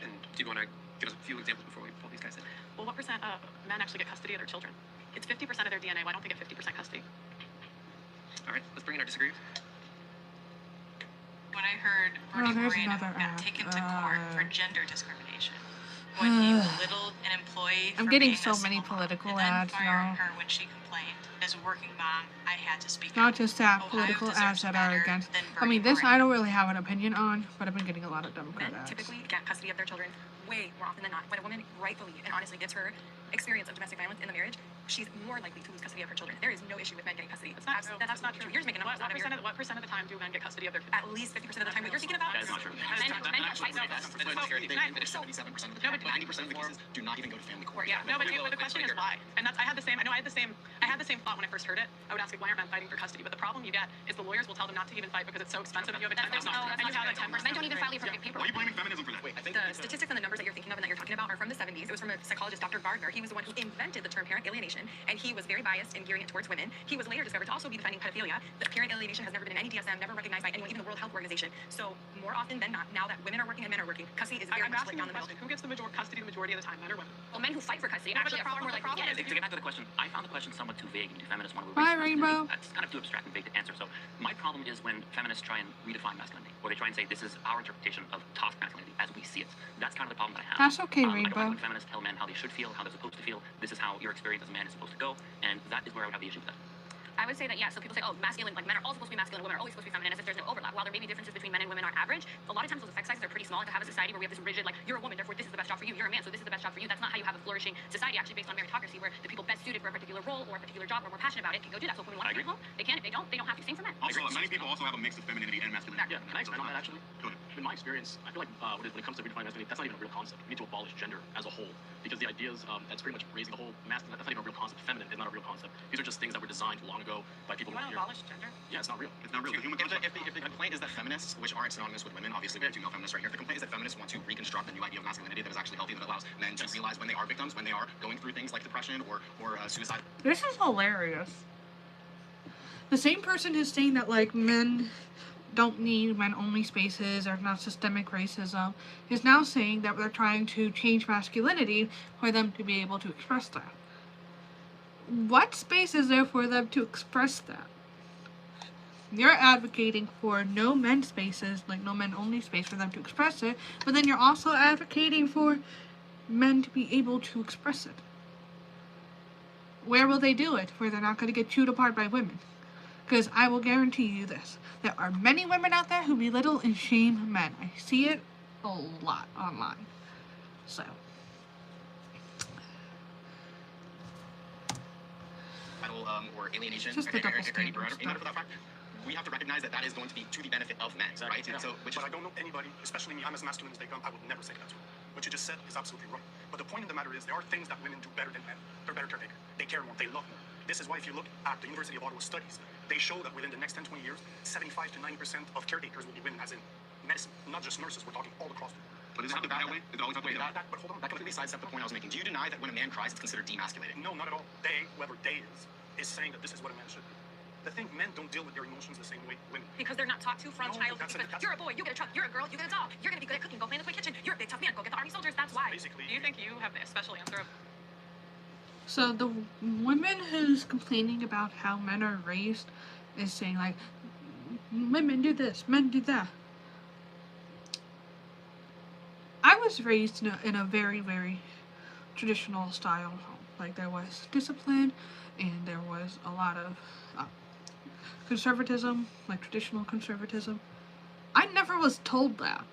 And do you want to give us a few examples before we pull these guys in? Well, what percent of men actually get custody of their children? It's 50% of their DNA. Why don't they get 50% custody? All right, let's bring in our disagreeers. When I heard Oh, Bernie there's Moreno another got ad. taken to court for gender discrimination, when he belittled an employee I'm for getting being so a many single mom, political and then ads firing now. her when she complained. As a working mom, I had to speak Not up. just that, Ohio political deserves ads that are better against. than I mean, Bernie this I don't really have an opinion on, but I've been getting a lot of Democrat Men ads. typically get custody of their children way more often than not. When a woman rightfully and honestly, it's her experience of domestic violence in the marriage, she's more likely to lose custody of her children. There is no issue with men getting custody. That's not true. That's not true. You're just making up. What percent of the time do men get custody of their At least 50% of the time. What you're thinking about? That is not true. Men don't fight for It's 77% of the time, but 90% of the cases do not even go to family court. Yeah, no, but the question is why? And that's I had the same thought when I first heard it. I would ask, like, why aren't men fighting for custody? But the problem you get is the lawyers will tell them not to even fight because it's so expensive. And you have a 10% Men don't even file for paperwork. Why are you blaming feminism for that? Wait, I think the statistics and the numbers that you're thinking of and that you're talking about are from the 70s. It was from a psychologist, Dr. Gardner. He was the one who invented the term parent alienation, and he was very biased in gearing it towards women. He was later discovered to also be defending pedophilia. The parent alienation has never been in any DSM, never recognized by anyone, even the World Health Organization. So more often than not, now that women are working and men are working, custody is very much split down the middle. Who gets the custody the majority of the time, men or women? Well, men who fight for custody actually are far more likely to get it. To get back to the question, I found the question somewhat too vague and too feminist. Bye, Rainbow. That's kind of too abstract and vague to answer. So my problem is when feminists try and redefine masculinity, or they try and say this is our interpretation of toxic masculinity as we see it. That's kind of the problem that I have. That's okay, I don't Rainbow. like when feminists tell men how they should feel, how they're supposed to feel. This is how your experience as a man is supposed to go, and that is where I would have the issue with that. I would say that, yeah, so people say, oh, masculine, like men are all supposed to be masculine, women are always supposed to be feminine, as if there's no overlap. While there may be differences between men and women are average, a lot of times those effect sizes are pretty small. And to have a society where we have this rigid, like, you're a woman, therefore this is the best job for you, you're a man, so this is the best job for you, that's not how you have a flourishing society actually based on meritocracy, where the people best suited for a particular role or a particular job or more passionate about it can go do that. So if women want to stay at home, they can. If they don't have to. Same for men. Also, many people also have a mix of femininity and masculinity. Yeah, can I expand on that actually? Go ahead. In my experience, I feel like when it comes to redefining masculinity, that's not even a real concept. We need to abolish gender as a whole, because the ideas that's pretty much raising the whole masculine, that's not even a real concept. Feminine is not a real concept. These are just things that were designed long ago by people. You want to abolish gender? Yeah, it's not real. It's not real. If the complaint is that feminists, which aren't synonymous with women, obviously we have two male feminists right here. If the complaint is that feminists want to reconstruct a new idea of masculinity that is actually healthy, that allows men to realize when they are victims, when they are going through things like depression or suicide. This is hilarious. The same person who's saying that, like, men don't need men-only spaces or not systemic racism is now saying that they're trying to change masculinity for them to be able to express that. What space is there for them to express that? You're advocating for no men spaces, like no men-only space for them to express it, but then you're also advocating for men to be able to express it. Where will they do it where they're not going to get chewed apart by women? Because I will guarantee you this. There are many women out there who belittle and shame men. I see it a lot online. So. Or alienation, Just the double or any standard for stuff. that fact, we have to recognize that that is going to be to the benefit of men, Exactly. right? Yeah. So, But I don't know anybody, especially me, I'm as masculine as they come, I would never say that to them. What you just said is absolutely right. But the point of the matter is, there are things that women do better than men. They're better caretakers. They care more. They love more. This is why if you look at the University of Ottawa studies, they show that within the next 10, 20 years, 75 to 90% of caretakers will be women, as in medicine, not just nurses. We're talking all across the board. but is it have to be that way? Is it always have to be that way? But hold on, That completely sidestep the point I was making. Do you deny that when a man cries, it's considered demasculating? No, not at all. They, whoever they is saying that this is what a man should do. The thing, men don't deal with their emotions the same way women. Because they're not taught to from No, childhood. that's Because a- you're a boy, you get a truck. You're a girl, you get a dog. You're gonna be good at cooking. Go play in the toy kitchen. You're a big tough man. Go get the army soldiers. That's why. Basically, Do you think you have the special answer of So the woman who's complaining about how men are raised is saying, like, women do this, men do that. I was raised in a very, very traditional style home. Like, there was discipline and there was a lot of conservatism, like traditional conservatism. I never was told that.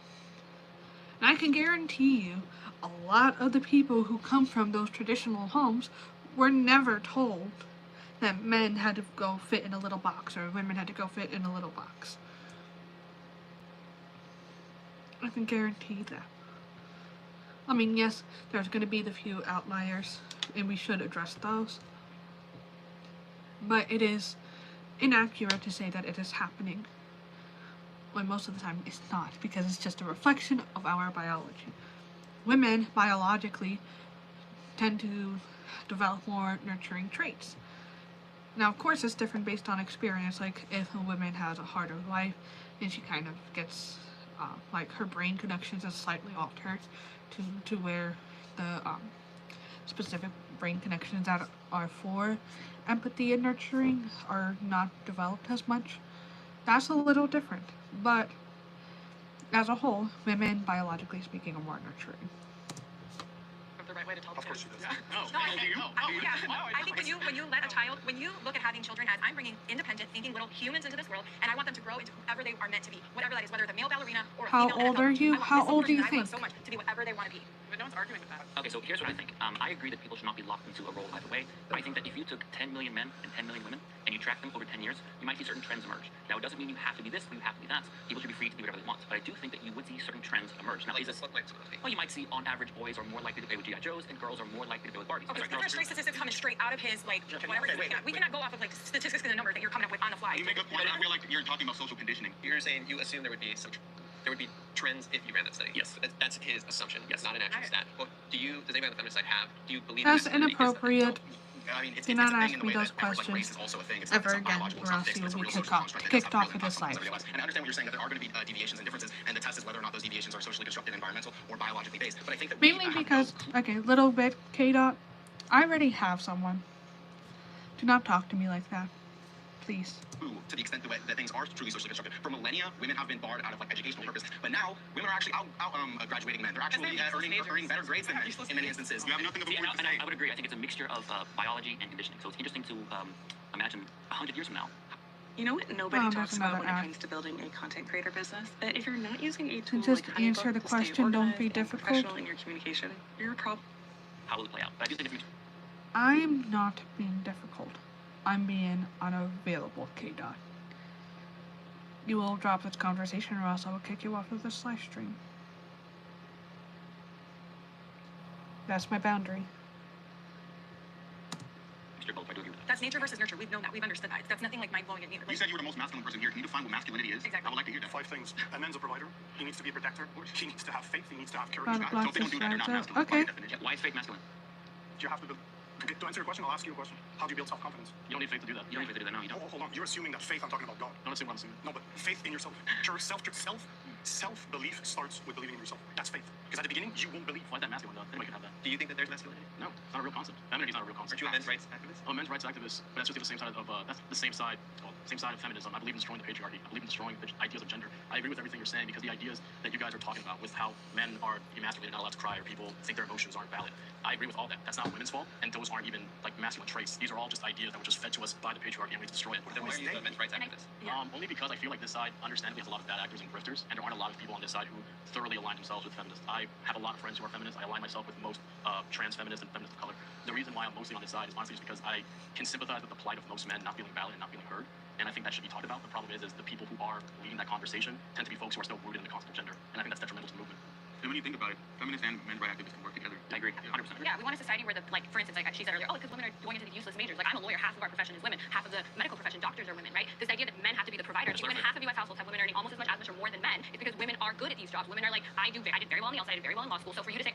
And I can guarantee you, a lot of the people who come from those traditional homes were never told that men had to go fit in a little box or women had to go fit in a little box. I can guarantee that. I mean, yes, there's going to be the few outliers, and we should address those. But it is inaccurate to say that it is happening, when most of the time it's not, because it's just a reflection of our biology. Women, biologically, tend to develop more nurturing traits. Now, of course, it's different based on experience. Like, if a woman has a harder life, and she kind of gets, like, her brain connections are slightly altered to where the specific brain connections that are for empathy and nurturing are not developed as much. That's a little different. But as a whole, women, biologically speaking, are more nurturing. the right way to tell the Of course she truth? does. No, I think when you let a child, when you look at having children as I'm bringing independent, thinking little humans into this world, and I want them to grow into whoever they are meant to be, whatever that is, whether it's a male ballerina or a How female old NFL are you? coach. I want How this old do you person that I love think? so much to be whatever they want to be. No one's arguing with that. Okay, so here's what I think. I agree that people should not be locked into a role either way. I think that if you took 10 million men and 10 million women and you track them over 10 years, you might see certain trends emerge. Now, it doesn't mean you have to be this or you have to be that. People should be free to do whatever they want. But I do think that you would see certain trends emerge. Now, Like is it, what might some of those be? well, you might see on average boys are more likely to play with G.I. Joes and girls are more likely to play with Barbies. Okay, Right, so girls- there's statistics coming straight out of his, like, whatever okay, he's looking at. We cannot go off of, like, statistics and the numbers that you're coming up with on the fly. You make a point. I feel like you're talking about social conditioning. You're saying you assume there would be trends if you ran that study. Yes. That's his assumption. Yes. Not an actual stat. Well, does anybody on the feminist side have? Do you believe That's that this study is- inappropriate. I mean, it's Do a not thing ask in the me way those that race questions is also a thing. It's ever not again, biological, or it's not else fixed, you it's a will be real social kicked off- construct that kicked does have off of real this impact on life. everybody else. And I understand what you're saying, that there are going to be deviations and differences, and the test is whether or not those deviations are socially constructed, environmental, or biologically based. But I think that Mainly we have because, okay, little bit, K-Dot, I already have someone. Do not talk to me like that. Please. to the extent that things are truly socially constructed. For millennia, women have been barred out of like educational purpose, but now women are actually out graduating men. They're actually earning better grades than men in many instances. You have nothing of a Yeah, word to and say. I would agree. I think it's a mixture of biology and conditioning. So it's interesting to imagine 100 years from now. You know what nobody Oh, talks there's about another when it ad. comes to building a content creator business? That if you're not using a tool Just like answer HoneyBook the to stay question, don't organized be and difficult. professional in your communication, you're a problem. How will it play out? But I do think if you I'm not being difficult. I'm being unavailable, K-Dot. You will drop this conversation or else I will kick you off of this live stream. That's my boundary. Mr. Gold, I do agree with that. That's nature versus nurture. We've known that. We've understood that. That's nothing like mind blowing it either. You said you were the most masculine person here. Can you define what masculinity is? Exactly. I would like to hear that. 5 things. A man's a provider. He needs to be a protector. He needs to have faith. He needs to have courage. Blah, blah, So if they don't do that, they're not blah, masculine. okay. By definition. Why is faith masculine? You have to build. Okay, to answer your question, I'll ask you a question. How do you build self-confidence? You don't need faith to do that. You don't need to do that. No, you don't. Oh, hold on. You're assuming that faith. I'm talking about God. Don't assume what I'm assuming. No, but faith in yourself. Your self-belief starts with believing in yourself. That's faith. Because at the beginning, you won't believe. Why is that masculine though? Anybody can have that. Do you think that there's masculinity? No, it's not a real concept. Femininity is not a real concept. Aren't you a men's rights activist? I'm a men's rights activist, but that's just the same side of same side of feminism. I believe in destroying the patriarchy. I believe in destroying the ideas of gender. I agree with everything you're saying because the ideas that you guys are talking about with how men are emasculated, not allowed to cry, or people think their emotions aren't valid. I agree with all that. That's not women's fault, and those aren't even like masculine traits. These are all just ideas that were just fed to us by the patriarchy, and we need to destroy it. Then why are you a men's rights activist? Only because I feel like this side, understandably, has a lot of bad actors and grifters, and there aren't a lot of people on this side who thoroughly align themselves with feminists. I have a lot of friends who are feminists. I align myself with most trans feminists and feminists of color. The reason why I'm mostly on this side is honestly just because I can sympathize with the plight of most men not feeling valid and not feeling heard, and I think that should be talked about. The problem is the people who are leading that conversation tend to be folks who are still rooted in the concept of gender, and I think that's detrimental to the movement. And when you think about it, feminists and men's rights activists can work together. I agree. 100%. Yeah, we want a society where for instance, like she said earlier, because women are going into the useless majors. Like I'm a lawyer, half of our profession is women, half of the medical profession, doctors are women, right? This idea that men have to be the provider, even half of U.S. households have women earning almost as much or more than men, is because women are good at these jobs. Women are like, I did very well on the outside, I did very well in law school. So for you to say,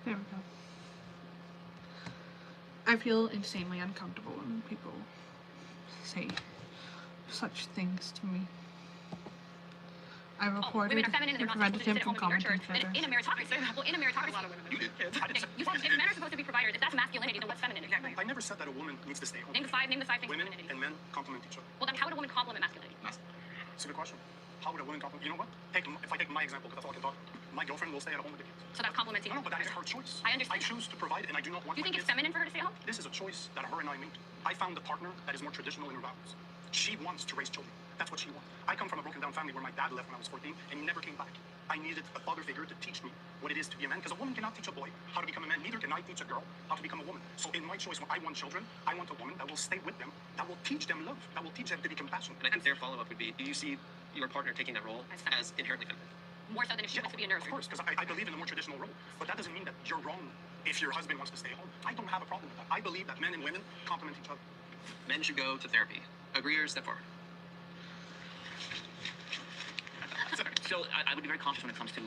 There we go. I feel insanely uncomfortable when people say such things to me. I reported women are feminine and and they're not prevented supposed to him sit from at home and be commenting nurtured. further. In a meritocracy, well, in a meritocracy, A lot of women You did. you said if men are supposed to be providers, if that's masculinity, then what's femininity? I never said that a woman needs to stay home. Name the five things of Women femininity. and men complement each other. Well, then how would a woman complement masculinity? It's a good question. How would a woman complement? You know what? If I take my example, because that's all I can talk about. My girlfriend will stay at home with the kids. So that's complementing. No, but that is her choice. I understand. I choose to provide, and I do not want Do you my think it's kids. feminine for her to stay home? This is a choice that her and I made. I found a partner that is more traditional in her values. She wants to raise children. That's what she wants. I come from a broken down family where my dad left when I was 14 and he never came back. I needed a father figure to teach me what it is to be a man, because a woman cannot teach a boy how to become a man. Neither can I teach a girl how to become a woman. So in my choice, when I want children, I want a woman that will stay with them, that will teach them love, that will teach them to be compassionate. And I think their follow-up would be: do you see your partner taking that role as inherently feminine? More so than if she wants to be a nurse. Of course, because I believe in a more traditional role. But that doesn't mean that you're wrong if your husband wants to stay home. I don't have a problem with that. I believe that men and women complement each other. Men should go to therapy. Agree or step forward? So I would be very cautious when it comes to,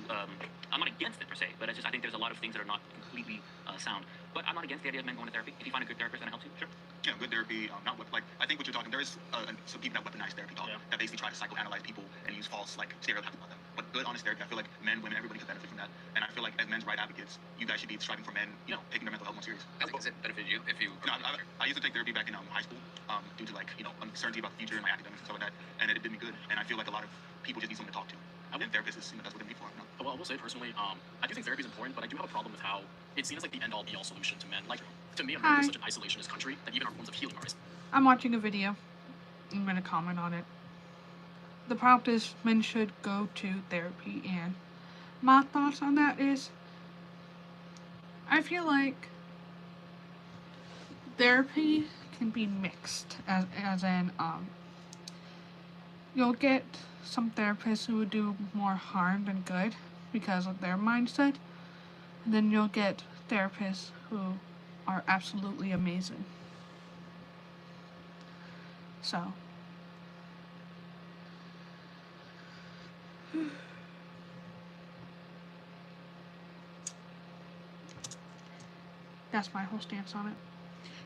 I'm not against it per se, but I think there's a lot of things that are not completely sound. But I'm not against the idea of men going to therapy. If you find a good therapist and it helps you, sure. Yeah, good therapy. Not what like I think what you're talking. There is some people that weaponize therapy talk that basically try to psychoanalyze people and use false like stereotypes about them. But good, honest therapy, I feel like men, women, everybody could benefit from that. And I feel like as men's right advocates, you guys should be striving for men, you know, taking their mental health more serious. Has it benefited you if you? You know, I used to take therapy back in high school due to like, you know, uncertainty about the future and my academics and stuff like that. And it did me good. And I feel like a lot of people just need someone to talk to. And therapists is, you know, that's what they need for. You know? Well, I will say personally, I do think therapy is important, but I do have a problem with how it's seen as like the end-all be-all solution to men. Like, to me, America is such an isolationist country that even our forms of healing are. I'm watching a video. I'm gonna comment on it. The prompt is men should go to therapy, and my thoughts on that is I feel like therapy can be mixed as in you'll get some therapists who would do more harm than good because of their mindset, and then you'll get therapists who are absolutely amazing. So that's my whole stance on it.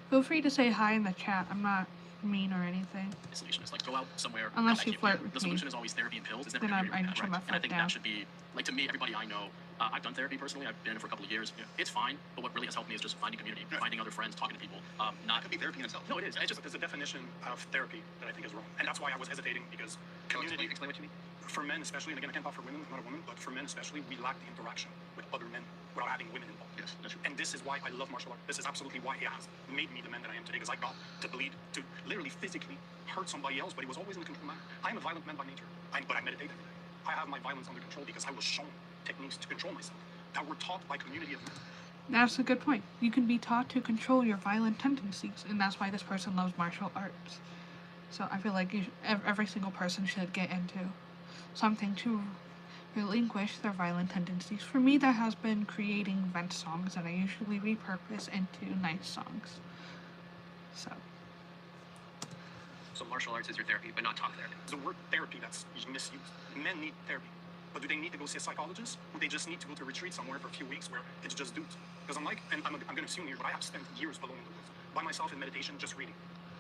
Feel free to say hi in the chat. I'm not mean or anything. Isolationist, like go out somewhere. Unless you flirt with the me. solution is always therapy and pills. It's never Then gonna be I really trim that, my right? And I foot think down. that should be like, to me, everybody I know. I've done therapy personally. I've been in it for a couple of years. It's fine, but what really has helped me is just finding community, finding other friends, talking to people. Not could be therapy in itself. No, it is. It's just There's a definition of therapy that I think is wrong, and that's why I was hesitating, because community. Explain what you mean. For men especially, and again I can't talk for women, I'm not a woman, but for men especially, we lack the interaction with other men without having women involved. Yes, that's true. And this is why I love martial art. This is absolutely why it has made me the man that I am today, because I got to bleed, to literally physically hurt somebody else, but it was always in a controlled manner. I am a violent man by nature, but I meditate every day. I have my violence under control because I was shown techniques to control myself that were taught by community of men. That's a good point. You can be taught to control your violent tendencies, and that's why this person loves martial arts. So I feel like every single person should get into something to relinquish their violent tendencies. For me, that has been creating vent songs that I usually repurpose into nice songs. So martial arts is your therapy, but not talk therapy. The word therapy that's misused. Men need therapy. But do they need to go see a psychologist? Or they just need to go to a retreat somewhere for a few weeks where it's just dudes? Because I'm going to assume here, but I have spent years alone in the woods, by myself in meditation, just reading.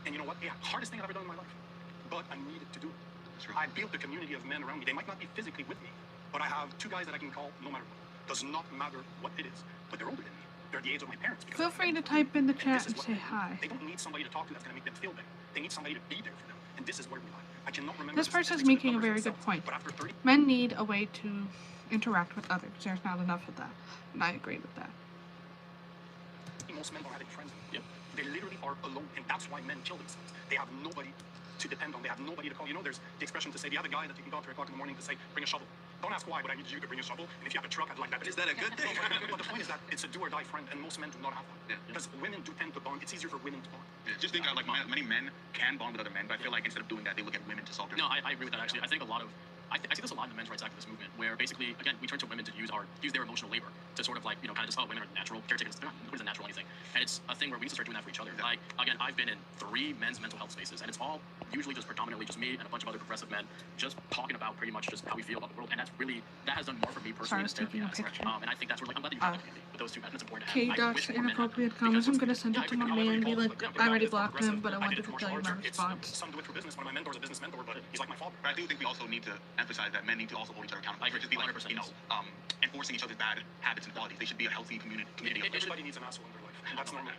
And you know what? Yeah, hardest thing I've ever done in my life. But I needed to do it. I built a community of men around me. They might not be physically with me, but I have two guys that I can call no matter what. Does not matter what it is. But they're older than me. They're the age of my parents. Feel free to type in the chat and say hi. They don't need somebody to talk to that's going to make them feel better. They need somebody to be there for them. And this is where we lie. I cannot remember. This person's making a very good point. Men need a way to interact with others. There's not enough of that. And I agree with that. Most men don't have any friends. Yep. They literally are alone, and that's why men kill themselves. They have nobody to depend on. They have nobody to call. You know, there's the expression to say, do you have a guy that you can call at 3 o'clock in the morning to say, bring a shovel? Don't ask why, but I need you to bring a shovel. And if you have a truck, I'd like that. Is that a good thing? But the point is that it's a do or die friend, and most men do not have that. Because women do tend to bond. It's easier for women to bond. Just think like many men can bond with other men, but I feel like instead of doing that, they look at women to solve their. No, I agree with that actually. I think a lot of I see this a lot in the men's rights activist movement, where basically, again, we turn to women to use their emotional labor to sort of like, kind of just, women are natural caretakers. They're not, nobody's a natural anything. And it's a thing where we need to start doing that for each other. Like, again, I've been in 3 men's mental health spaces, and it's all usually just predominantly just me and a bunch of other progressive men just talking about pretty much just how we feel about the world. And that has done more for me personally than therapy has. And I think that's where, like, I'm glad that you have a community with those two men. It's important to have. K-Dot's inappropriate comments. I'm gonna send it to my man and be like, I already blocked him, but I wanted to tell you my response. Some do it for business. One of my mentors is a business mentor, but he's like my father. But I do think we also need to emphasize that men need to also hold each other accountable. Like, just be like, enforcing each other's bad habits and qualities. They should be a healthy community. Everybody needs an asshole in their life, and that's normal.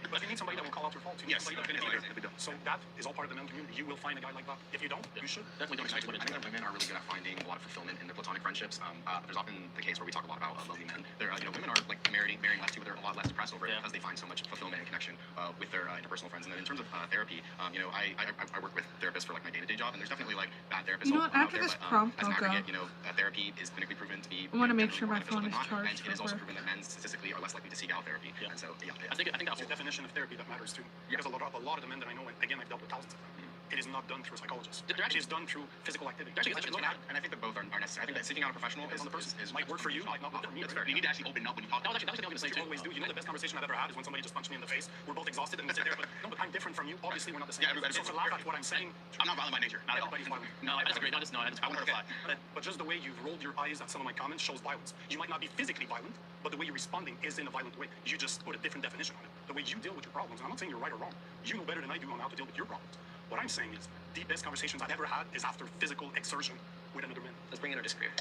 But you need somebody that will call out your faults. You need somebody that can. So that is all part of the men community. You will find a guy like that. If you don't, you should. Definitely don't. I think that women are really good at finding a lot of fulfillment in their platonic friendships. There's often the case where we talk a lot about lonely men. Women are like marrying less too, but they're a lot less depressed over it because they find so much fulfillment and connection with their interpersonal friends. And then in terms of therapy, I work with therapists for like my day-to-day job, and there's definitely like bad therapists. You know what? After this prompt, as an I'll go. aggregate, therapy is clinically proven to be. I want to make sure my phone is charged. And it is also proven that men statistically are less likely to seek out therapy. And so, I think that's the definition of therapy that matters too. Because a lot of the men that I know, and again, I've dealt with thousands of them. It is not done through a psychologist. It is done through physical activity. And I think that both are necessary. I think that seeking out a professional is might work for you, might not work for me. That's fair. You need to actually open up when you talk. That was actually what I was going to say too. You always do. You know, the best conversation I've ever had is when somebody just punched me in the face. We're both exhausted and we sit there, but I'm different from you. Obviously, we're not the same. So to laugh at what I'm saying. I'm not violent by nature. Not at all. Everybody's violent. No, I disagree. I want her to fly. But just the way you've rolled your eyes at some of my comments shows violence. You might not be physically violent, but the way you're responding is in a violent way. You just put a different definition on it. The way you deal with your problems, and I'm not saying you're right or wrong. You know better than I do on how to deal with your problems. What I'm saying is, the best conversations I've ever had is after physical exertion with another man. Let's bring in our disagreeer.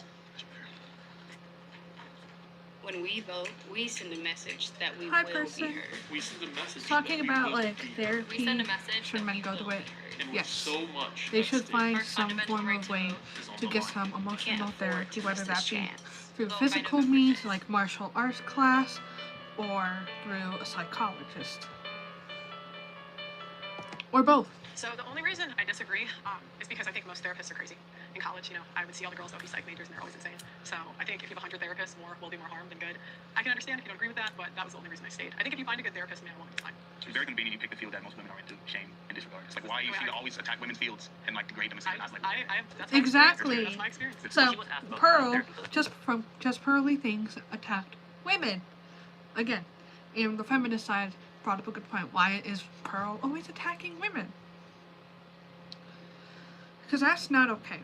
When we vote, we send a message that we Hi, will person. be heard. We send a message. Talking that we about will like be heard. therapy, We send a message should that men we go will to be it? heard. And with Yes. so much They at should stake, find Our some fundamental form right of to way vote is on to the get line. some emotional Can't afford therapy, to whether miss that this be chance. through Vote by physical November means 5th. like martial arts class or through a psychologist. Or both. So the only reason I disagree is because I think most therapists are crazy. In college, you know, I would see all the girls that would be psych majors and they're always insane. So I think if you have 100 therapists, more will do more harm than good. I can understand if you don't agree with that, but that was the only reason I stayed. I think if you find a good therapist, man, woman, it's fine. It's very convenient you pick the field that most women are into, shame and disregard. It's like, why you seem to always attack women's fields and like degrade them and say they're not like That's my Exactly. experience. That's my experience. So She was asked about Pearl, therapy for the- just Pearly things attacked women. Again, and the feminist side brought up a good point. Why is Pearl always attacking women? Because that's not okay.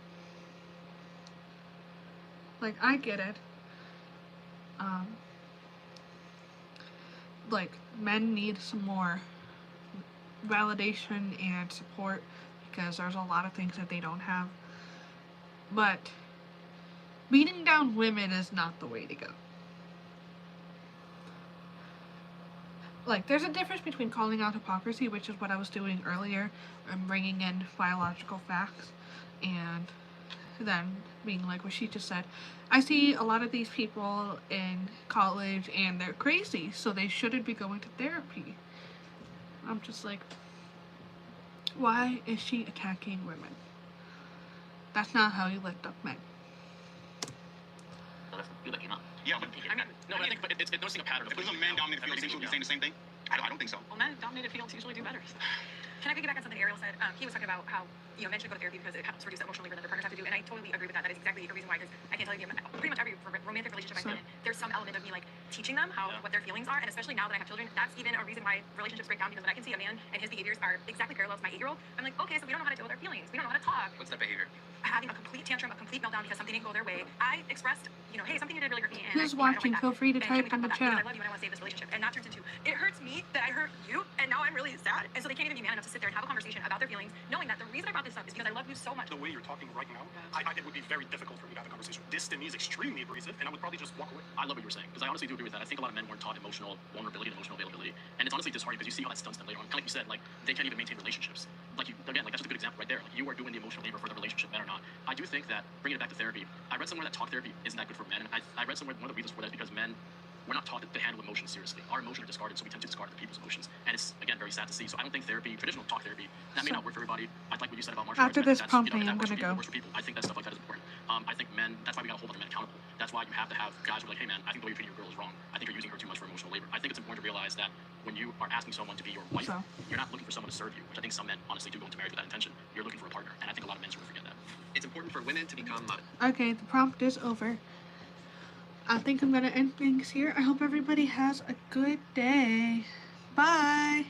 Like, I get it. Like, men need some more validation and support because there's a lot of things that they don't have. But beating down women is not the way to go. Like, there's a difference between calling out hypocrisy, which is what I was doing earlier, and bringing in biological facts, and then being like what she just said. I see a lot of these people in college, and they're crazy, so they shouldn't be going to therapy. I'm just like, why is she attacking women? That's not how you lift up men. So listen, you let him up. Yeah, but I mean, No, but I think it's noticing a pattern. if there's a man-dominated field, you think we'll be saying the same thing? I don't think so. Well, men-dominated fields usually do better. So. Can I piggyback on something Ariel said? He was talking about how men should go to therapy because it helps reduce the emotional labor that their partners have to do, and I totally agree with that. That is exactly a reason why. Because I can tell you, pretty much every romantic relationship I've been in, there's some element of me like teaching them what their feelings are, and especially now that I have children, that's even a reason why relationships break down. Because when I can see a man and his behaviors are exactly parallel to my 8-year-old, I'm like, okay, so we don't know how to deal with our feelings. We don't know how to talk. What's that behavior? Having a complete tantrum, a complete meltdown because something didn't go their way. I expressed, hey, something you did really hurt me. And Who's I don't watching? like that. Feel free to And can we type talk in the about that? Because chat. I love you and I want to save this relationship. And that turns into, it hurts me that I hurt you, and now I'm really sad. And so they can't even be man enough to sit there and have a conversation about their feelings, knowing that the reason I brought this up is because I love you so much. The way you're talking right now, it would be very difficult for me to have a conversation. This to me is extremely abrasive, and I would probably just walk away. I love what you were saying because I honestly do agree with that. I think a lot of men weren't taught emotional vulnerability and emotional availability, and it's honestly disheartening because you see how that stunts them later on. Kind of like you said, like they can't even maintain relationships. Like again, like that's just a good example right there. Like you are doing the emotional labor for the relationship, men or not. I do think that bringing it back to therapy. I read somewhere that talk therapy isn't that good for men, and I read somewhere one of the reasons for that is because men. We're not taught to handle emotions seriously. Our emotions are discarded, so we tend to discard other people's emotions. And it's, again, very sad to see. So I don't think therapy, traditional talk therapy, that may not work for everybody. I like what you said about martial arts. After I this think that's, pumping, that I'm works gonna for go. people, works for people. I think that stuff like that is important. I think men, that's why we gotta hold other men accountable. That's why you have to have guys who are like, hey man, I think the way you're treating your girl is wrong. I think you're using her too much for emotional labor. I think it's important to realize that when you are asking someone to be your wife, you're not looking for someone to serve you, which I think some men honestly do go into marriage with that intention. You're looking for a partner. And I think a lot of men sort of forget that. It's important for women to become Okay, the prompt is over. I think I'm gonna end things here. I hope everybody has a good day. Bye.